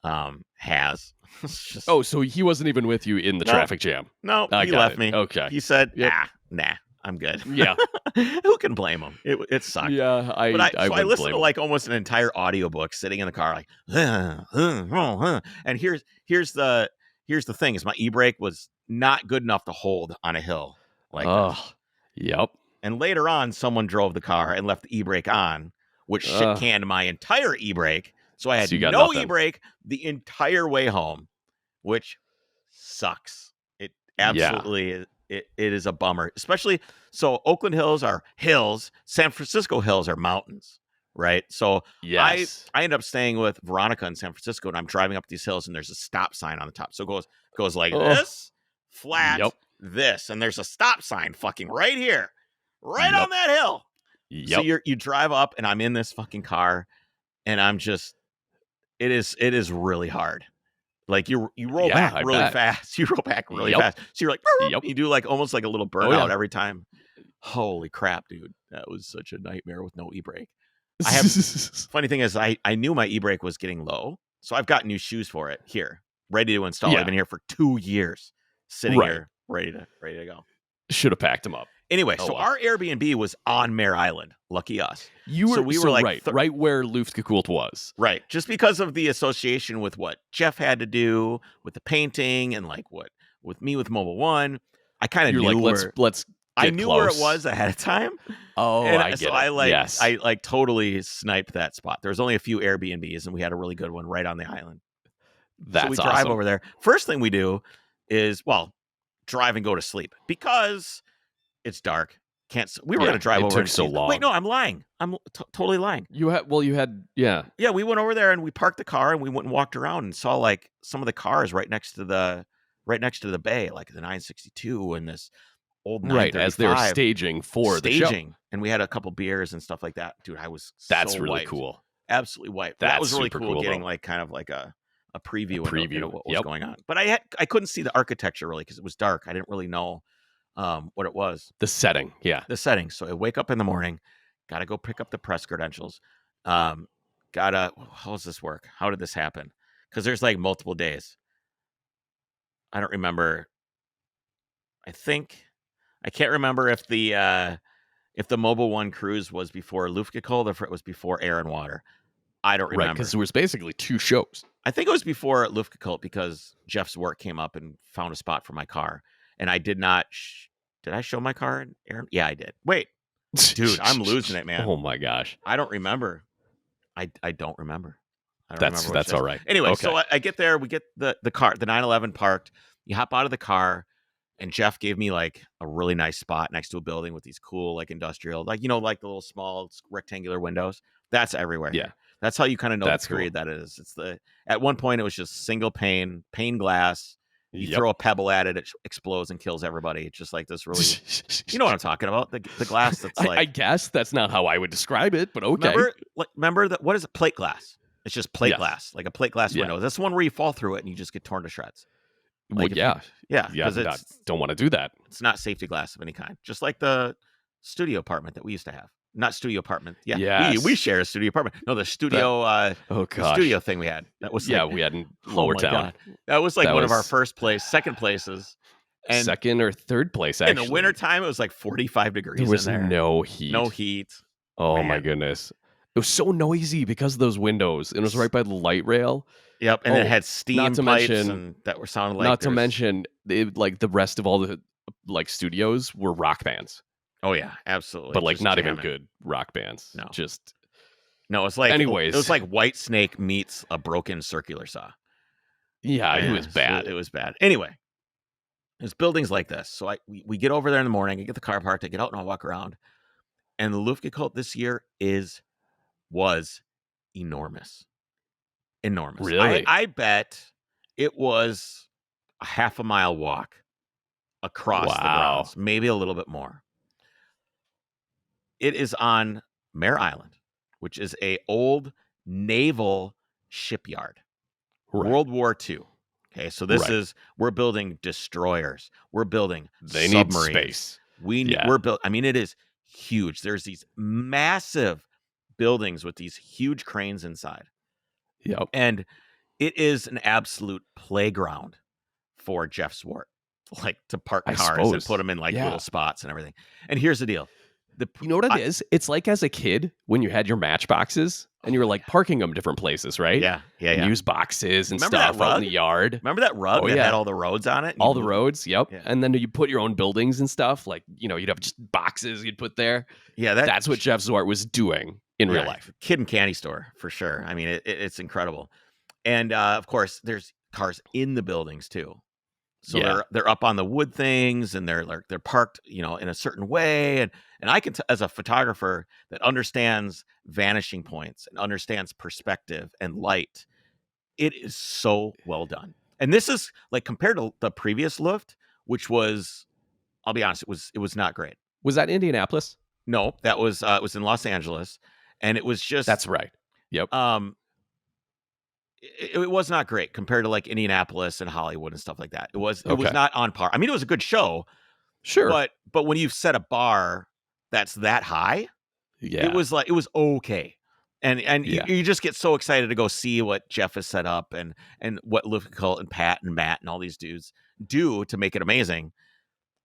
has.
So he wasn't even with you in the traffic jam?
No, he left me.
Okay.
He said, nah, I'm good.
Yeah.
Who can blame him? It sucked.
Yeah, I
listened to like almost an entire audiobook sitting in the car like, and here's the thing is my e-brake was not good enough to hold on a hill like this.
Yep.
And later on, someone drove the car and left the e-brake on, which shit canned my entire e-brake. So I had no e-brake the entire way home, which sucks. It absolutely it is a bummer. Especially, so Oakland Hills are hills. San Francisco Hills are mountains, right? So I end up staying with Veronica in San Francisco, and I'm driving up these hills, and there's a stop sign on the top. So it goes like this, flat, this, and there's a stop sign fucking right here. Right on that hill. Yep. So you drive up, and I'm in this fucking car, and I'm just, it is really hard. Like you roll
Yeah,
back
I
really
bet.
fast. You roll back really
Yep.
fast. So you're like,
Yep.
you do like almost like a little
Oh
burnout
yeah.
every time. Holy crap, dude. That was such a nightmare with no e-brake. I have funny thing is I knew my e-brake was getting low. So I've got new shoes for it here, ready to install. They've
Yeah.
been here for 2 years, sitting
Right.
here ready to go.
Should have packed him up.
Anyway,
Oh
so
well.
our Airbnb was on Mare Island. Lucky us.
You
So
were
we were like
right where Luftgekuhlt was.
right, just because of the association with what Jeff had to do with the painting and like what with me with Mobile One, I kind of
You're
knew
like,
where
let's
I
get
knew where it
close.
was ahead of time.
Oh,
And
I
so
get it. Yes.
I like totally sniped that spot. There was only a few Airbnbs and we had a really good one right on the island.
That's
So we drive
awesome.
over there. First thing we do is drive and go to sleep because it's dark. We were going to drive
it
over
took
and
so
see.
long.
Wait, no, I'm lying. I'm totally lying.
You had yeah.
Yeah, we went over there and we parked the car and we went and walked around and saw like some of the cars right next to the bay, like the 962 and this old
Right, as they were
935
staging for the show.
and we had a couple beers and stuff like that. Dude, I was
That's
so
really
wiped.
cool.
Absolutely wiped. That
That's
was really
super
cool
cool,
getting
though.
like kind of like a preview, into what was
Yep.
going on. But I couldn't see the architecture really because it was dark. I didn't really know what it was.
The setting, yeah.
The settings. So I wake up in the morning, gotta go pick up the press credentials. How does this work? How did this happen? Because there's like multiple days. I don't remember. I can't remember if the Mobile One cruise was before Luftgekuhlt or if it was before Air and Water. I don't remember.
Right, because there was basically 2 shows.
I think it was before Luftgekuhlt because Jeff's work came up and found a spot for my car, and I did not. Did I show my car in Air? Yeah, I did. Wait, dude, I'm losing it, man.
Oh my gosh.
I don't remember. I don't remember. I don't
That's
remember.
all right.
Anyway,
Okay.
so I get there. We get the car, the 911 parked. You hop out of the car, and Jeff gave me like a really nice spot next to a building with these cool like industrial, like like the little small rectangular windows. That's everywhere.
Yeah.
Here. That's how you kind of know
That's
the period that it is. It's at one point it was just single pane glass. You
Yep.
throw a pebble at it, it explodes and kills everybody. It's just like this really, you know what I'm talking about? The glass that's like.
I guess that's not how I would describe it, but okay.
Remember that? What is it? Plate glass. It's just plate
Yes.
glass, like a plate glass window. That's the one where you fall through it and you just get torn to shreds.
Well, yeah,
because
I don't want to do that.
It's not safety glass of any kind. Just like the studio apartment that we used to have. Not studio apartment. Yeah,
Yes.
we share a studio apartment. No, the studio.
Oh
the
gosh.
studio thing we had. That was
we had in Lower Town.
God. That was like
That
one of our
was-
second places. And
second or third place, actually.
in the wintertime, it was like 45 degrees.
There was
in there.
no heat.
No heat.
Oh
Man.
my goodness. It was so noisy because of those windows. It was right by the light rail.
Yep, and it had steam
not to
pipes
mention-
that were sounding like.
Not to mention, like the rest of all the like studios were rock bands,
Oh yeah, absolutely.
but like
Just
not even
jamming.
good rock bands.
No.
Just
No, it's like.
Anyways.
it was like White Snake meets a broken circular saw.
yeah, it
Yeah,
was bad.
It was bad. Anyway, there's buildings like this. So we get over there in the morning, I get the car parked, I get out and I walk around. And the Luftgekuhlt this year was enormous. Enormous.
Really?
I bet it was a half a mile walk across the
Wow.
grounds, maybe a little bit more. It is on Mare Island, which is a old naval shipyard.
Right.
World War II. Okay, so this
Right.
is we're building destroyers. We're building
They need
submarines.
space. Yeah.
We're built. I mean, it is huge. There's these massive buildings with these huge cranes inside,
Yep.
and it is an absolute playground for Jeff Swart, like to park
I
cars and
suppose.
put them in like
Yeah.
little spots and everything. And here's the deal:
You know what it is? It's like as a kid when you had your matchboxes and you were like parking them different places, right?
Yeah.
And use boxes and
Remember that
stuff out in
rug?
the yard.
Remember that rug
Oh,
that
yeah.
had all the roads on it?
All the roads, yep.
Yeah.
And then you put your own buildings and stuff. Like, you'd have just boxes you'd put there.
Yeah,
That's what Jeff Zwart was doing in real
Yeah,
life.
Kid and candy store for sure. I mean, it's incredible, and of course, there's cars in the buildings too. So
Yeah.
they're up on the wood things, and they're parked, in a certain way, and I can as a photographer that understands vanishing points and understands perspective and light. It is so well done, and this is like compared to the previous Luft, which was, I'll be honest, it was not great.
Was that Indianapolis?
No, that was it was in Los Angeles, and it was just
That's right. Yep.
it was not great compared to like Indianapolis and Hollywood and stuff like that. It was
Okay.
not on par. I mean, it was a good show,
Sure.
but when you've set a bar that's that high,
Yeah.
it was okay. And
Yeah.
you just get so excited to go see what Jeff has set up and what Luftgekuhlt and Pat and Matt and all these dudes do to make it amazing.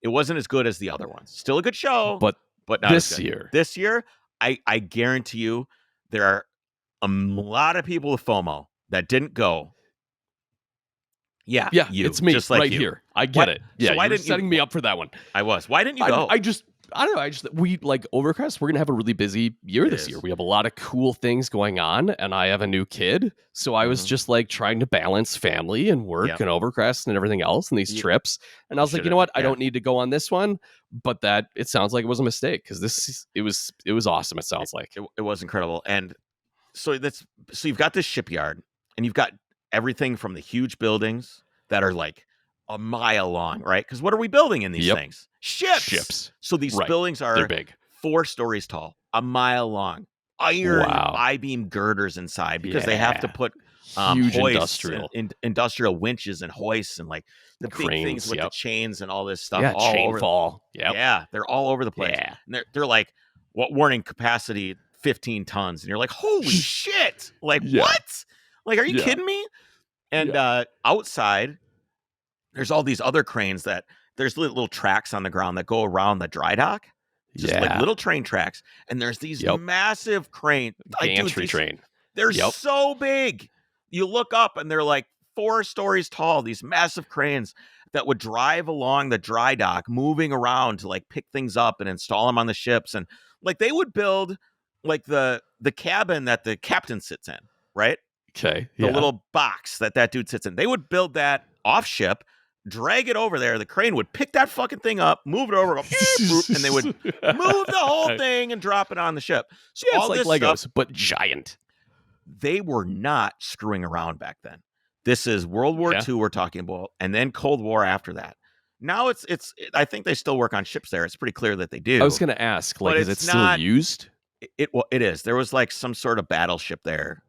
It wasn't as good as the other ones. Still a good show,
But
not as
this
good.
year.
This year, I guarantee you there are a lot of people with FOMO that didn't go. Yeah,
Yeah,
you,
it's me
just like
right
you.
here. I get it. Yeah,
So why
you're
didn't you-
setting me up for that one.
I was. Why didn't you go?
I don't know. We like Overcrest. We're gonna have a really busy year this year. We have a lot of cool things going on, and I have a new kid, so I was just like trying to balance family and work and Overcrest and everything else and these trips. And I was like, you know what? I don't need to go on this one, but that it sounds like it was a mistake because it was awesome. It sounds like
it was incredible, and so you've got this shipyard, and you've got everything from the huge buildings that are like a mile long, right? Because what are we building in these things? Ships. So these buildings
They're big,
4 stories tall, a mile long, iron I-beam girders inside because they have to put
huge
hoists industrial winches and hoists and like the
cranes,
big things with the chains and all this stuff.
Yeah,
all
chain
over.
fall.
Yeah, they're all over the place.
Yeah.
And they're like, what warning capacity 15 tons, and you're like, holy shit! Like what? Like, are you kidding me? And outside, there's all these other cranes that there's little tracks on the ground that go around the dry dock, just like little train tracks. And there's these massive cranes,
gantry train.
They're so big. You look up and they're like 4 stories tall. These massive cranes that would drive along the dry dock, moving around to like pick things up and install them on the ships. And like they would build like the cabin that the captain sits in, right?
Okay.
The little box that dude sits in. They would build that off ship, drag it over there. The crane would pick that fucking thing up, move it over, go, and they would move the whole thing and drop it on the ship. So
yeah,
all
it's
this
like Legos,
stuff,
but giant.
They were not screwing around back then. This is World War II we're talking about, and then Cold War after that. Now it's I think they still work on ships there. It's pretty clear that they do.
I was going to ask, like, is it still used?
It is. There was like some sort of battleship there,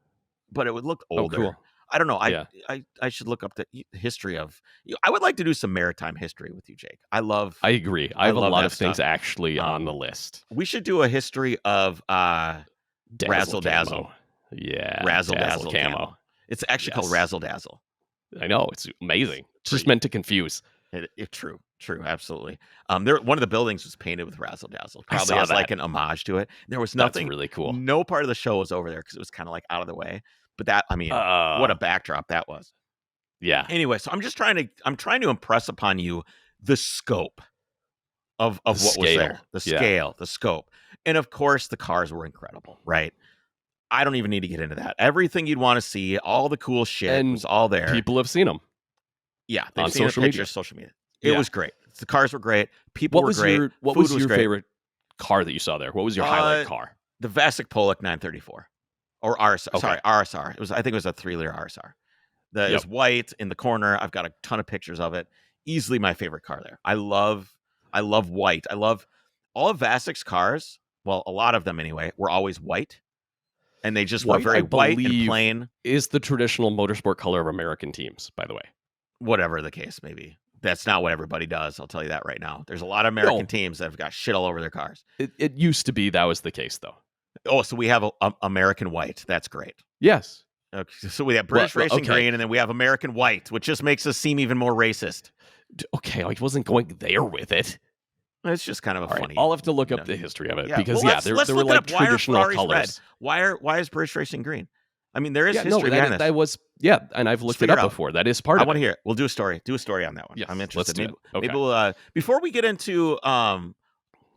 but it would look older.
Oh, cool.
I don't know. I should look up the history of. I would like to do some maritime history with you, Jake. I
agree. I have a lot of things actually on the list.
We should do a history of Razzle Dazzle.
Yeah,
Razzle Dazzle camo. It's actually called Razzle Dazzle.
I know, it's amazing. It's just meant to confuse.
True, absolutely. One of the buildings was painted with Razzle Dazzle, probably as like an homage to it. There was nothing.
That's really cool.
No part of the show was over there because it was kind of like out of the way. But that, I mean, what a backdrop that was.
Yeah.
Anyway, so I'm trying to impress upon you the scope of what was there, the scale, the scope, and of course the cars were incredible, right? I don't even need to get into that. Everything you'd want to see, all the cool shit was all there.
People have seen them.
Yeah, they've seen social media. It was great. The cars were great. People were great.
What was your favorite car that you saw there? What was your highlight car?
The Vasek Pollock 934. Or RSR. Okay. Sorry, RSR. I think it was a 3-liter RSR. That is white in the corner. I've got a ton of pictures of it. Easily my favorite car there. I love white. I love all of Vasek's cars. Well, a lot of them anyway, were always white. And they just were very white and plain.
Is the traditional motorsport color of American teams, by the way.
Whatever the case may be. That's not what everybody does. I'll tell you that right now. There's a lot of American teams that have got shit all over their cars.
It used to be that was the case, though.
Oh, so we have American white. That's great.
Yes.
Okay, so we have British Racing Green, and then we have American white, which just makes us seem even more racist.
Okay, I wasn't going there with it.
It's just kind of a funny.
I'll have to look up the history of it because
there
were like traditional colors.
Why is British Racing green? I mean, there is history
behind
this.
That was and I've looked it up before. That is part of it.
I want to hear it. We'll do a story. Do a story on that one.
Yes,
I'm interested.
Let's do it.
Maybe we'll, before we get into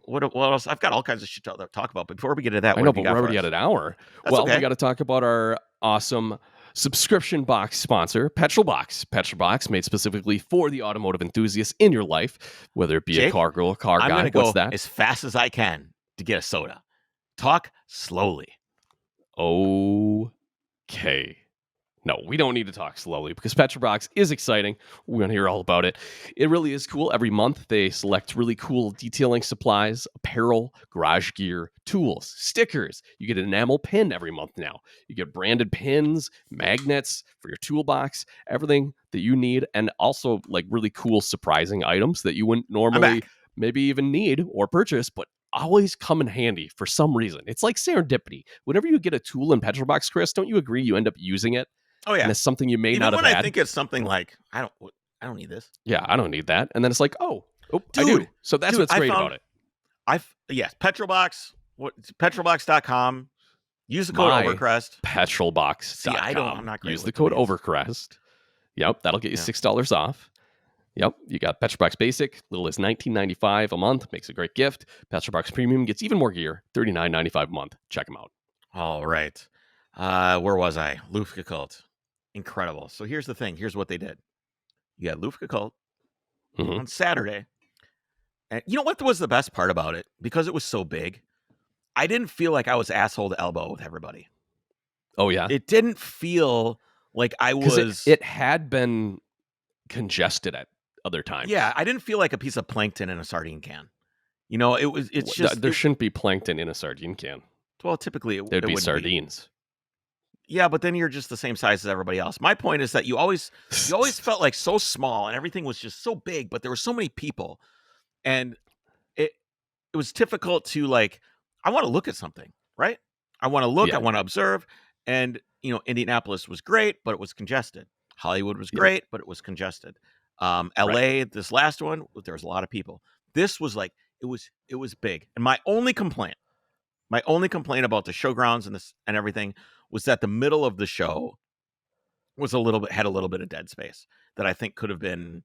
what else? I've got all kinds of shit to talk about. But before we get into that,
I know, but we're already at an hour.
That's
we got to talk about our awesome subscription box sponsor, Petrol Box. Petrol Box, made specifically for the automotive enthusiast in your life, whether it be a car girl, car guy.
I'm going to go
that?
as fast as I can to get a soda. Talk slowly.
Okay. No, we don't need to talk slowly because Petrobox is exciting. We want to hear all about it. It really is cool. Every month, they select really cool detailing supplies, apparel, garage gear, tools, stickers. You get an enamel pin every month now. You get branded pins, magnets for your toolbox, everything that you need, and also like really cool, surprising items that you wouldn't
I'm
normally
back.
maybe even need or purchase, but always come in handy for some reason. It's like serendipity. Whenever you get a tool in Petrobox, Chris, don't you agree you end up using it?
Oh
And
yeah.
it's something you may
Even
not have
when I
had.
think it's something like I don't need this,
Yeah, I don't need that. And then it's like, oh, I
dude.
do. So that's
Dude,
what's great about it.
yes, Petrolbox. What petrolbox.com. Use the code
My
Overcrest. See, I'm
petrolbox.com.
not great
Use the
with
code
domains.
Overcrest. Yep, that'll get you
Yeah.
$6 off. Yep, you got Petrolbox Basic, little as $19.95 a month, makes a great gift. Petrolbox Premium gets even more gear, $39.95 a month. Check them out.
All right. Where was I? Luftgekuhlt. Incredible. So here's the thing. Here's what they did. You had Luftgekuhlt
Mhm.
on Saturday. And you know what was the best part about it? Because it was so big, I didn't feel like I was asshole to elbow with everybody.
Oh yeah,
It didn't feel like I
because
was.
it had been congested at other
Yeah,
times.
I didn't feel like a piece of plankton in a sardine can. You know, it was. It's just.
There shouldn't be plankton in a sardine can.
Well, typically
There'd
it
be
wouldn't be.
sardines.
Yeah, but then you're just the same size as everybody else. My point is that you always felt like so small and everything was just so big, but there were so many people, and it it was difficult to like. I want to look at something, right? I want to look. I
Yeah.
want to observe, and Indianapolis was great, but it was congested. Hollywood was
Yep.
great, but it was congested.
Right.
L.A. This last one, there was a lot of people. This was like it was big, and my only complaint about the showgrounds and this and everything was that the middle of the show was had a little bit of dead space that I think could have been.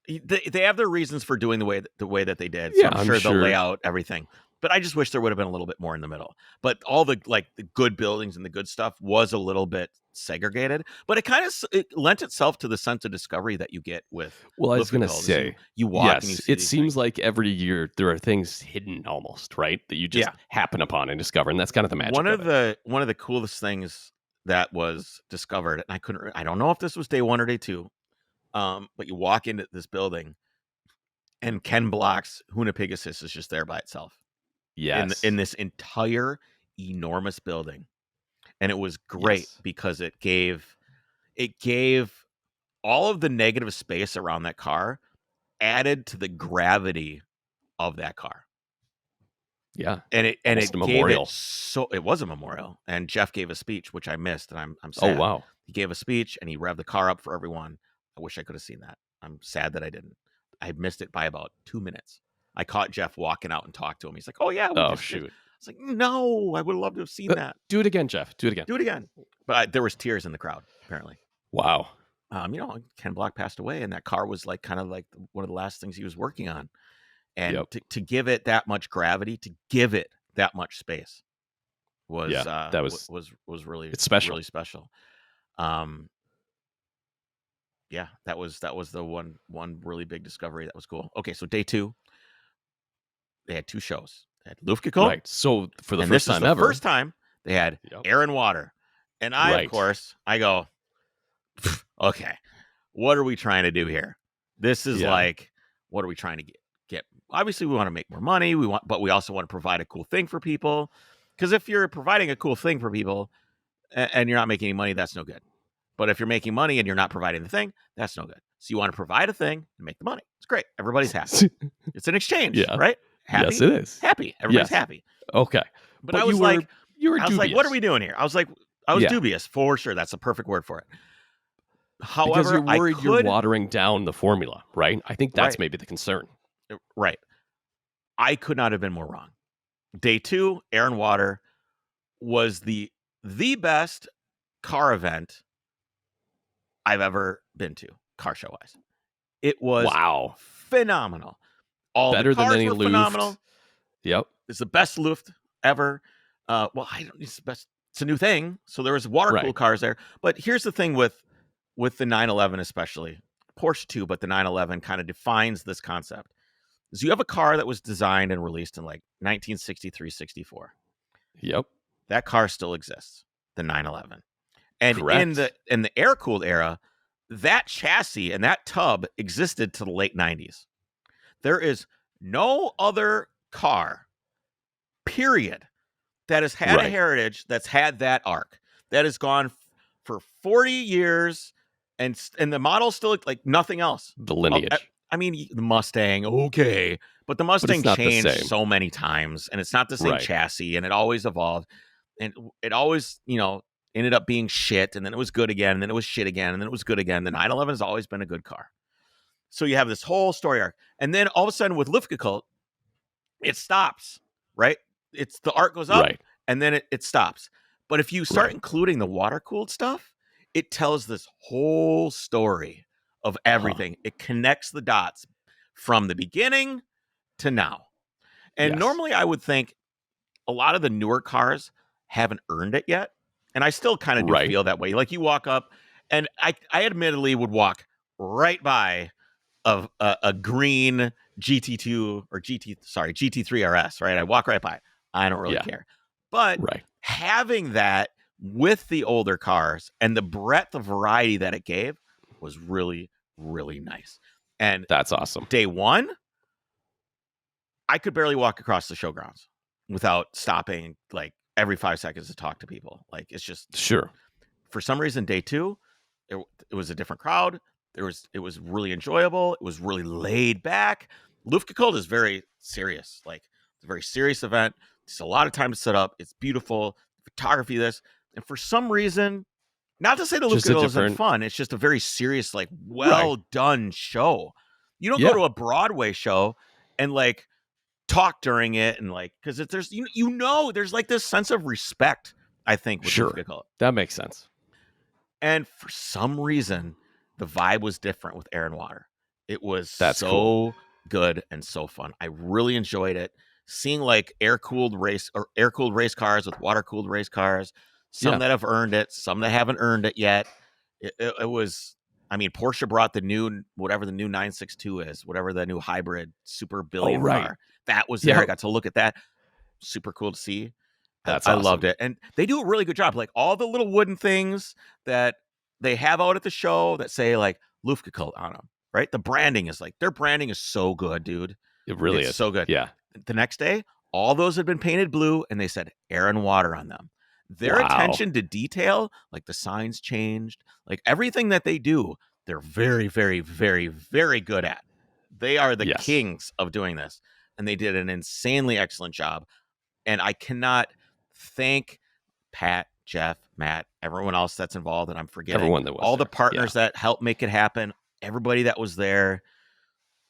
They have their reasons for doing the way that they did, so
Yeah,
I'm
I'm
sure they'll lay
sure.
out everything. But I just wish there would have been a little bit more in the middle. But all the the good buildings and the good stuff was a little bit segregated. But it lent itself to the sense of discovery that you get with
Well, I was gonna
Luftgekühlt. Is
say,
you walk and you
yes,
see
it
these
seems
things.
like every year there are things hidden almost, right? That you just
Yeah,
happen upon and discover, and that's kind of the magic of it.
one of the coolest things that was discovered, and I don't know if this was day one or day two. But you walk into this building, and Ken Block's Hunapigasus is just there by itself in
Yes.
this entire enormous building, and it was great
Yes.
because it gave all of the negative space around that car added to the gravity of that car.
Yeah.
And
Almost a
it gave it
memorial.
so it was a memorial. And Jeff gave a speech, which I missed, and I'm
Oh
sad.
wow.
He gave a speech and he revved the car up for everyone. I wish I could have seen that. I'm sad that I didn't. I missed it by about 2 minutes. I caught Jeff walking out and talked to him. He's like, "Oh yeah, we
Oh
just did."
shoot.
I was like, "No, I would have loved to have seen that.
Do it again, Jeff. Do it again.
Do it again." But there was tears in the crowd apparently.
Wow.
Ken Block passed away, and that car was like kind of like one of the last things he was working on. And
Yep.
to give it that much gravity, to give it that much space was
Yeah. That was
was really
it's special.
really special. Um, yeah, that was the one really big discovery that was cool. Okay, so day two, they had two shows. They had Luftgekühlt,
Right. So for the
and
first
this is
time
the
ever.
first time they had
Yep.
air and water. And I, of
Right.
course, I go, okay, what are we trying to do here? This is
Yeah.
like, what are we trying to get? Obviously, we want to make more money. But we also want to provide a cool thing for people. Because if you're providing a cool thing for people and you're not making any money, that's no good. But if you're making money and you're not providing the thing, that's no good. So you want to provide a thing and make the money. It's great. Everybody's happy. It's an exchange,
Yeah.
right? Happy?
Yes, it is.
Happy. Everybody's
Yes.
happy.
Okay.
But I was like,
you were
what are
dubious.
we doing here? I was
Yeah.
dubious for sure. That's the perfect word for it.
Because
However,
you're worried you're
could
watering down the formula, right? I think that's
right,
maybe the concern.
right. I could not have been more wrong. Day two, Air and Water was the best car event I've ever been to, car show wise. It was
Wow.
phenomenal. All
Better
the
than
cars
any
were
Luft.
phenomenal.
Yep.
It's the best Luft ever. Well, I don't. It's the best. It's a new thing, so there was water cooled
Right.
cars there. But here's the thing with the 911, especially Porsche too, but the 911 kind of defines this concept. Is you have a car that was designed and released in like 1963, 64.
Yep.
That car still exists, the 911. And
Correct.
in the air-cooled era, that chassis and that tub existed to the late 90s. There is no other car, period, that has had a
Right.
heritage that's had that arc. That has gone for 40 years, and the models still look like nothing else.
The
Oh,
lineage.
I mean, the Mustang, okay, but the
But
Mustang
it's not the
changed
same.
so many times, and it's not the same
Right.
chassis, and it always evolved, and it always, ended up being shit, and then it was good again, and then it was shit again, and then it was good again. The 911 has always been a good car. So you have this whole story arc, and then all of a sudden with Luftgekuhlt, it stops, right? It's the arc goes up,
Right.
and then it stops. But if you start
Right.
including the water-cooled stuff, it tells this whole story of everything. It connects the dots from the beginning to now. And
Yes.
normally I would think a lot of the newer cars haven't earned it yet. And I still kind of do
Right.
feel that way. Like you walk up, and I admittedly would walk right by a green GT2 or GT3 RS, right? I walk right by it. I don't really
Yeah.
care. But
Right.
having that with the older cars and the breadth of variety that it gave was really, really nice. And
That's awesome.
day one, I could barely walk across the showgrounds without stopping like every 5 seconds to talk to people. Like it's just,
Sure.
for some reason, day two, it was a different crowd. It was really enjoyable. It was really laid back. Luftgekuhlt is very serious. Like it's a very serious event. It's a lot of time to set up. It's beautiful photography. This, and for some reason, not to say the
Just a
Luftgekuhlt isn't
different-
fun. It's just a very serious, like well done show. You don't
Yeah.
go to a Broadway show and like talk during it and like because there's there's like this sense of respect. I think with
Sure.
Luftgekuhlt.
That makes sense.
And for some reason, the vibe was different with air and water. It was
That's
so
cool.
good and so fun. I really enjoyed it. Seeing like air-cooled race cars with water-cooled race cars, some
Yeah.
that have earned it, some that haven't earned it yet. It was, I mean, Porsche brought the new, whatever the new 962 is, whatever the new hybrid super billion
right.
car. That was there.
Yeah.
I got to look at that. Super cool to see.
That's
I
awesome.
loved it. And they do a really good job. Like all the little wooden things that they have out at the show that say like Luftgekuhlt on them, right? The branding is like, their branding is so good, dude.
It really
It's
is.
so good.
Yeah.
The next day, all those had been painted blue and they said air and water on them. Their
Wow.
attention to detail, like the signs changed, like everything that they do, they're very, very, very, very good at. They are the
Yes.
kings of doing this. And they did an insanely excellent job. And I cannot thank Pat, Jeff, Matt, everyone else that's involved that I'm forgetting.
Everyone that was
all the
there.
partners that helped make it happen, everybody that was there.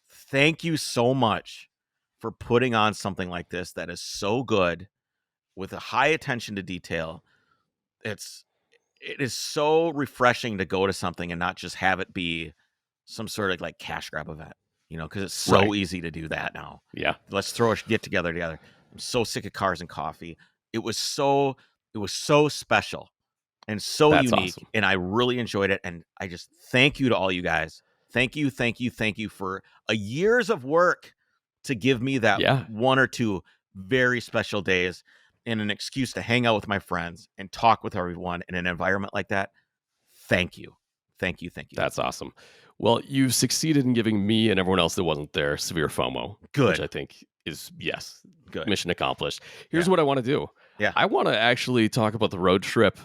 Thank you so much for putting on something like this that is so good with a high attention to detail. It is so refreshing to go to something and not just have it be some sort of like cash grab event, because it's so
Right.
easy to do that now.
Yeah.
Let's throw a get together. I'm so sick of cars and coffee. It was so special and so
That's
unique,
awesome.
and I really enjoyed it. And I just thank you to all you guys. Thank you for a years of work to give me that
Yeah.
one or two very special days and an excuse to hang out with my friends and talk with everyone in an environment like that. Thank you.
That's awesome. Well, you've succeeded in giving me and everyone else that wasn't there severe FOMO.
Good.
Which I think is, yes,
Good.
mission accomplished. Here's
Yeah.
what I want to do.
Yeah.
I want to actually talk about the road trip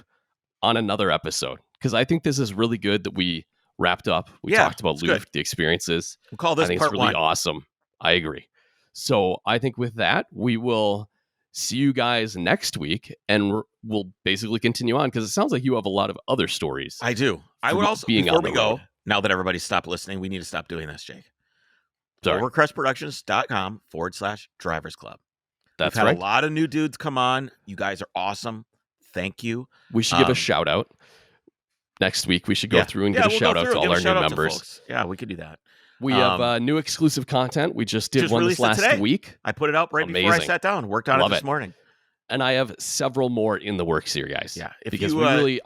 on another episode because I think this is really good that we wrapped up. We
Yeah,
talked about
it's good.
Luft, the experiences.
We'll call
I
this
think
part
it's really
one.
awesome. I agree. So I think with that, we will see you guys next week and we'll basically continue on because it sounds like you have a lot of other stories.
I do. I
for
would also,
being
before
on
we
the
go,
road.
now that everybody's stopped listening, we need to stop doing this, Jake.
Sorry.
Overcrestproductions.com/drivers club.
That's
We've had
right.
a lot of new dudes come on. You guys are awesome. Thank you.
We should give a shout out next week. We should go through and give a
we'll
shout
go
out
through
to
and
all
give
our
a
new
shout out to
members.
folks. Yeah, we could do that.
We have new exclusive content. We just did
Just
one this
released it
last
today.
week,
I put it out right before I
Amazing.
sat down. Worked on
Love
it this
it.
morning.
and I have several more in the works here, guys.
Yeah, if
because
you,
we really,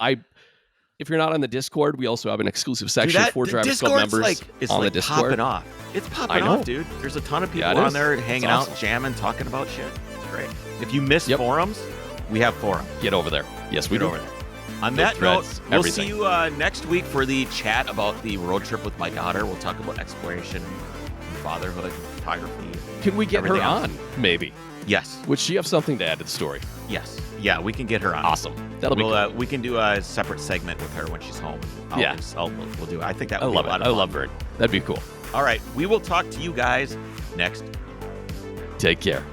if you're not on the Discord, we also have an exclusive section for
the
Drivers Club
Discord's
members
it's
on
like
the Discord.
popping off. It's popping
I know.
off, dude. There's a ton of people
Yeah, it
on
is.
there
It's
hanging
awesome.
out, jamming, talking about shit. It's great. If you miss
Yep.
forums, we have forums.
Get over there. Yes, we
Get
do.
over there. On that note,
threads,
we'll
everything.
see you next week for the chat about the road trip with my daughter. We'll talk about exploration, fatherhood, photography.
Can we get her
everything else.
on? Maybe.
Yes.
Would she have something to add to the story?
Yes. Yeah, we can get her on.
Awesome. That'll be cool.
We can do a separate segment with her when she's home. We'll do it. I think that
I
would
love
be a
it.
lot of
I
fun.
love her. That'd be cool.
All right. We will talk to you guys next.
Take care.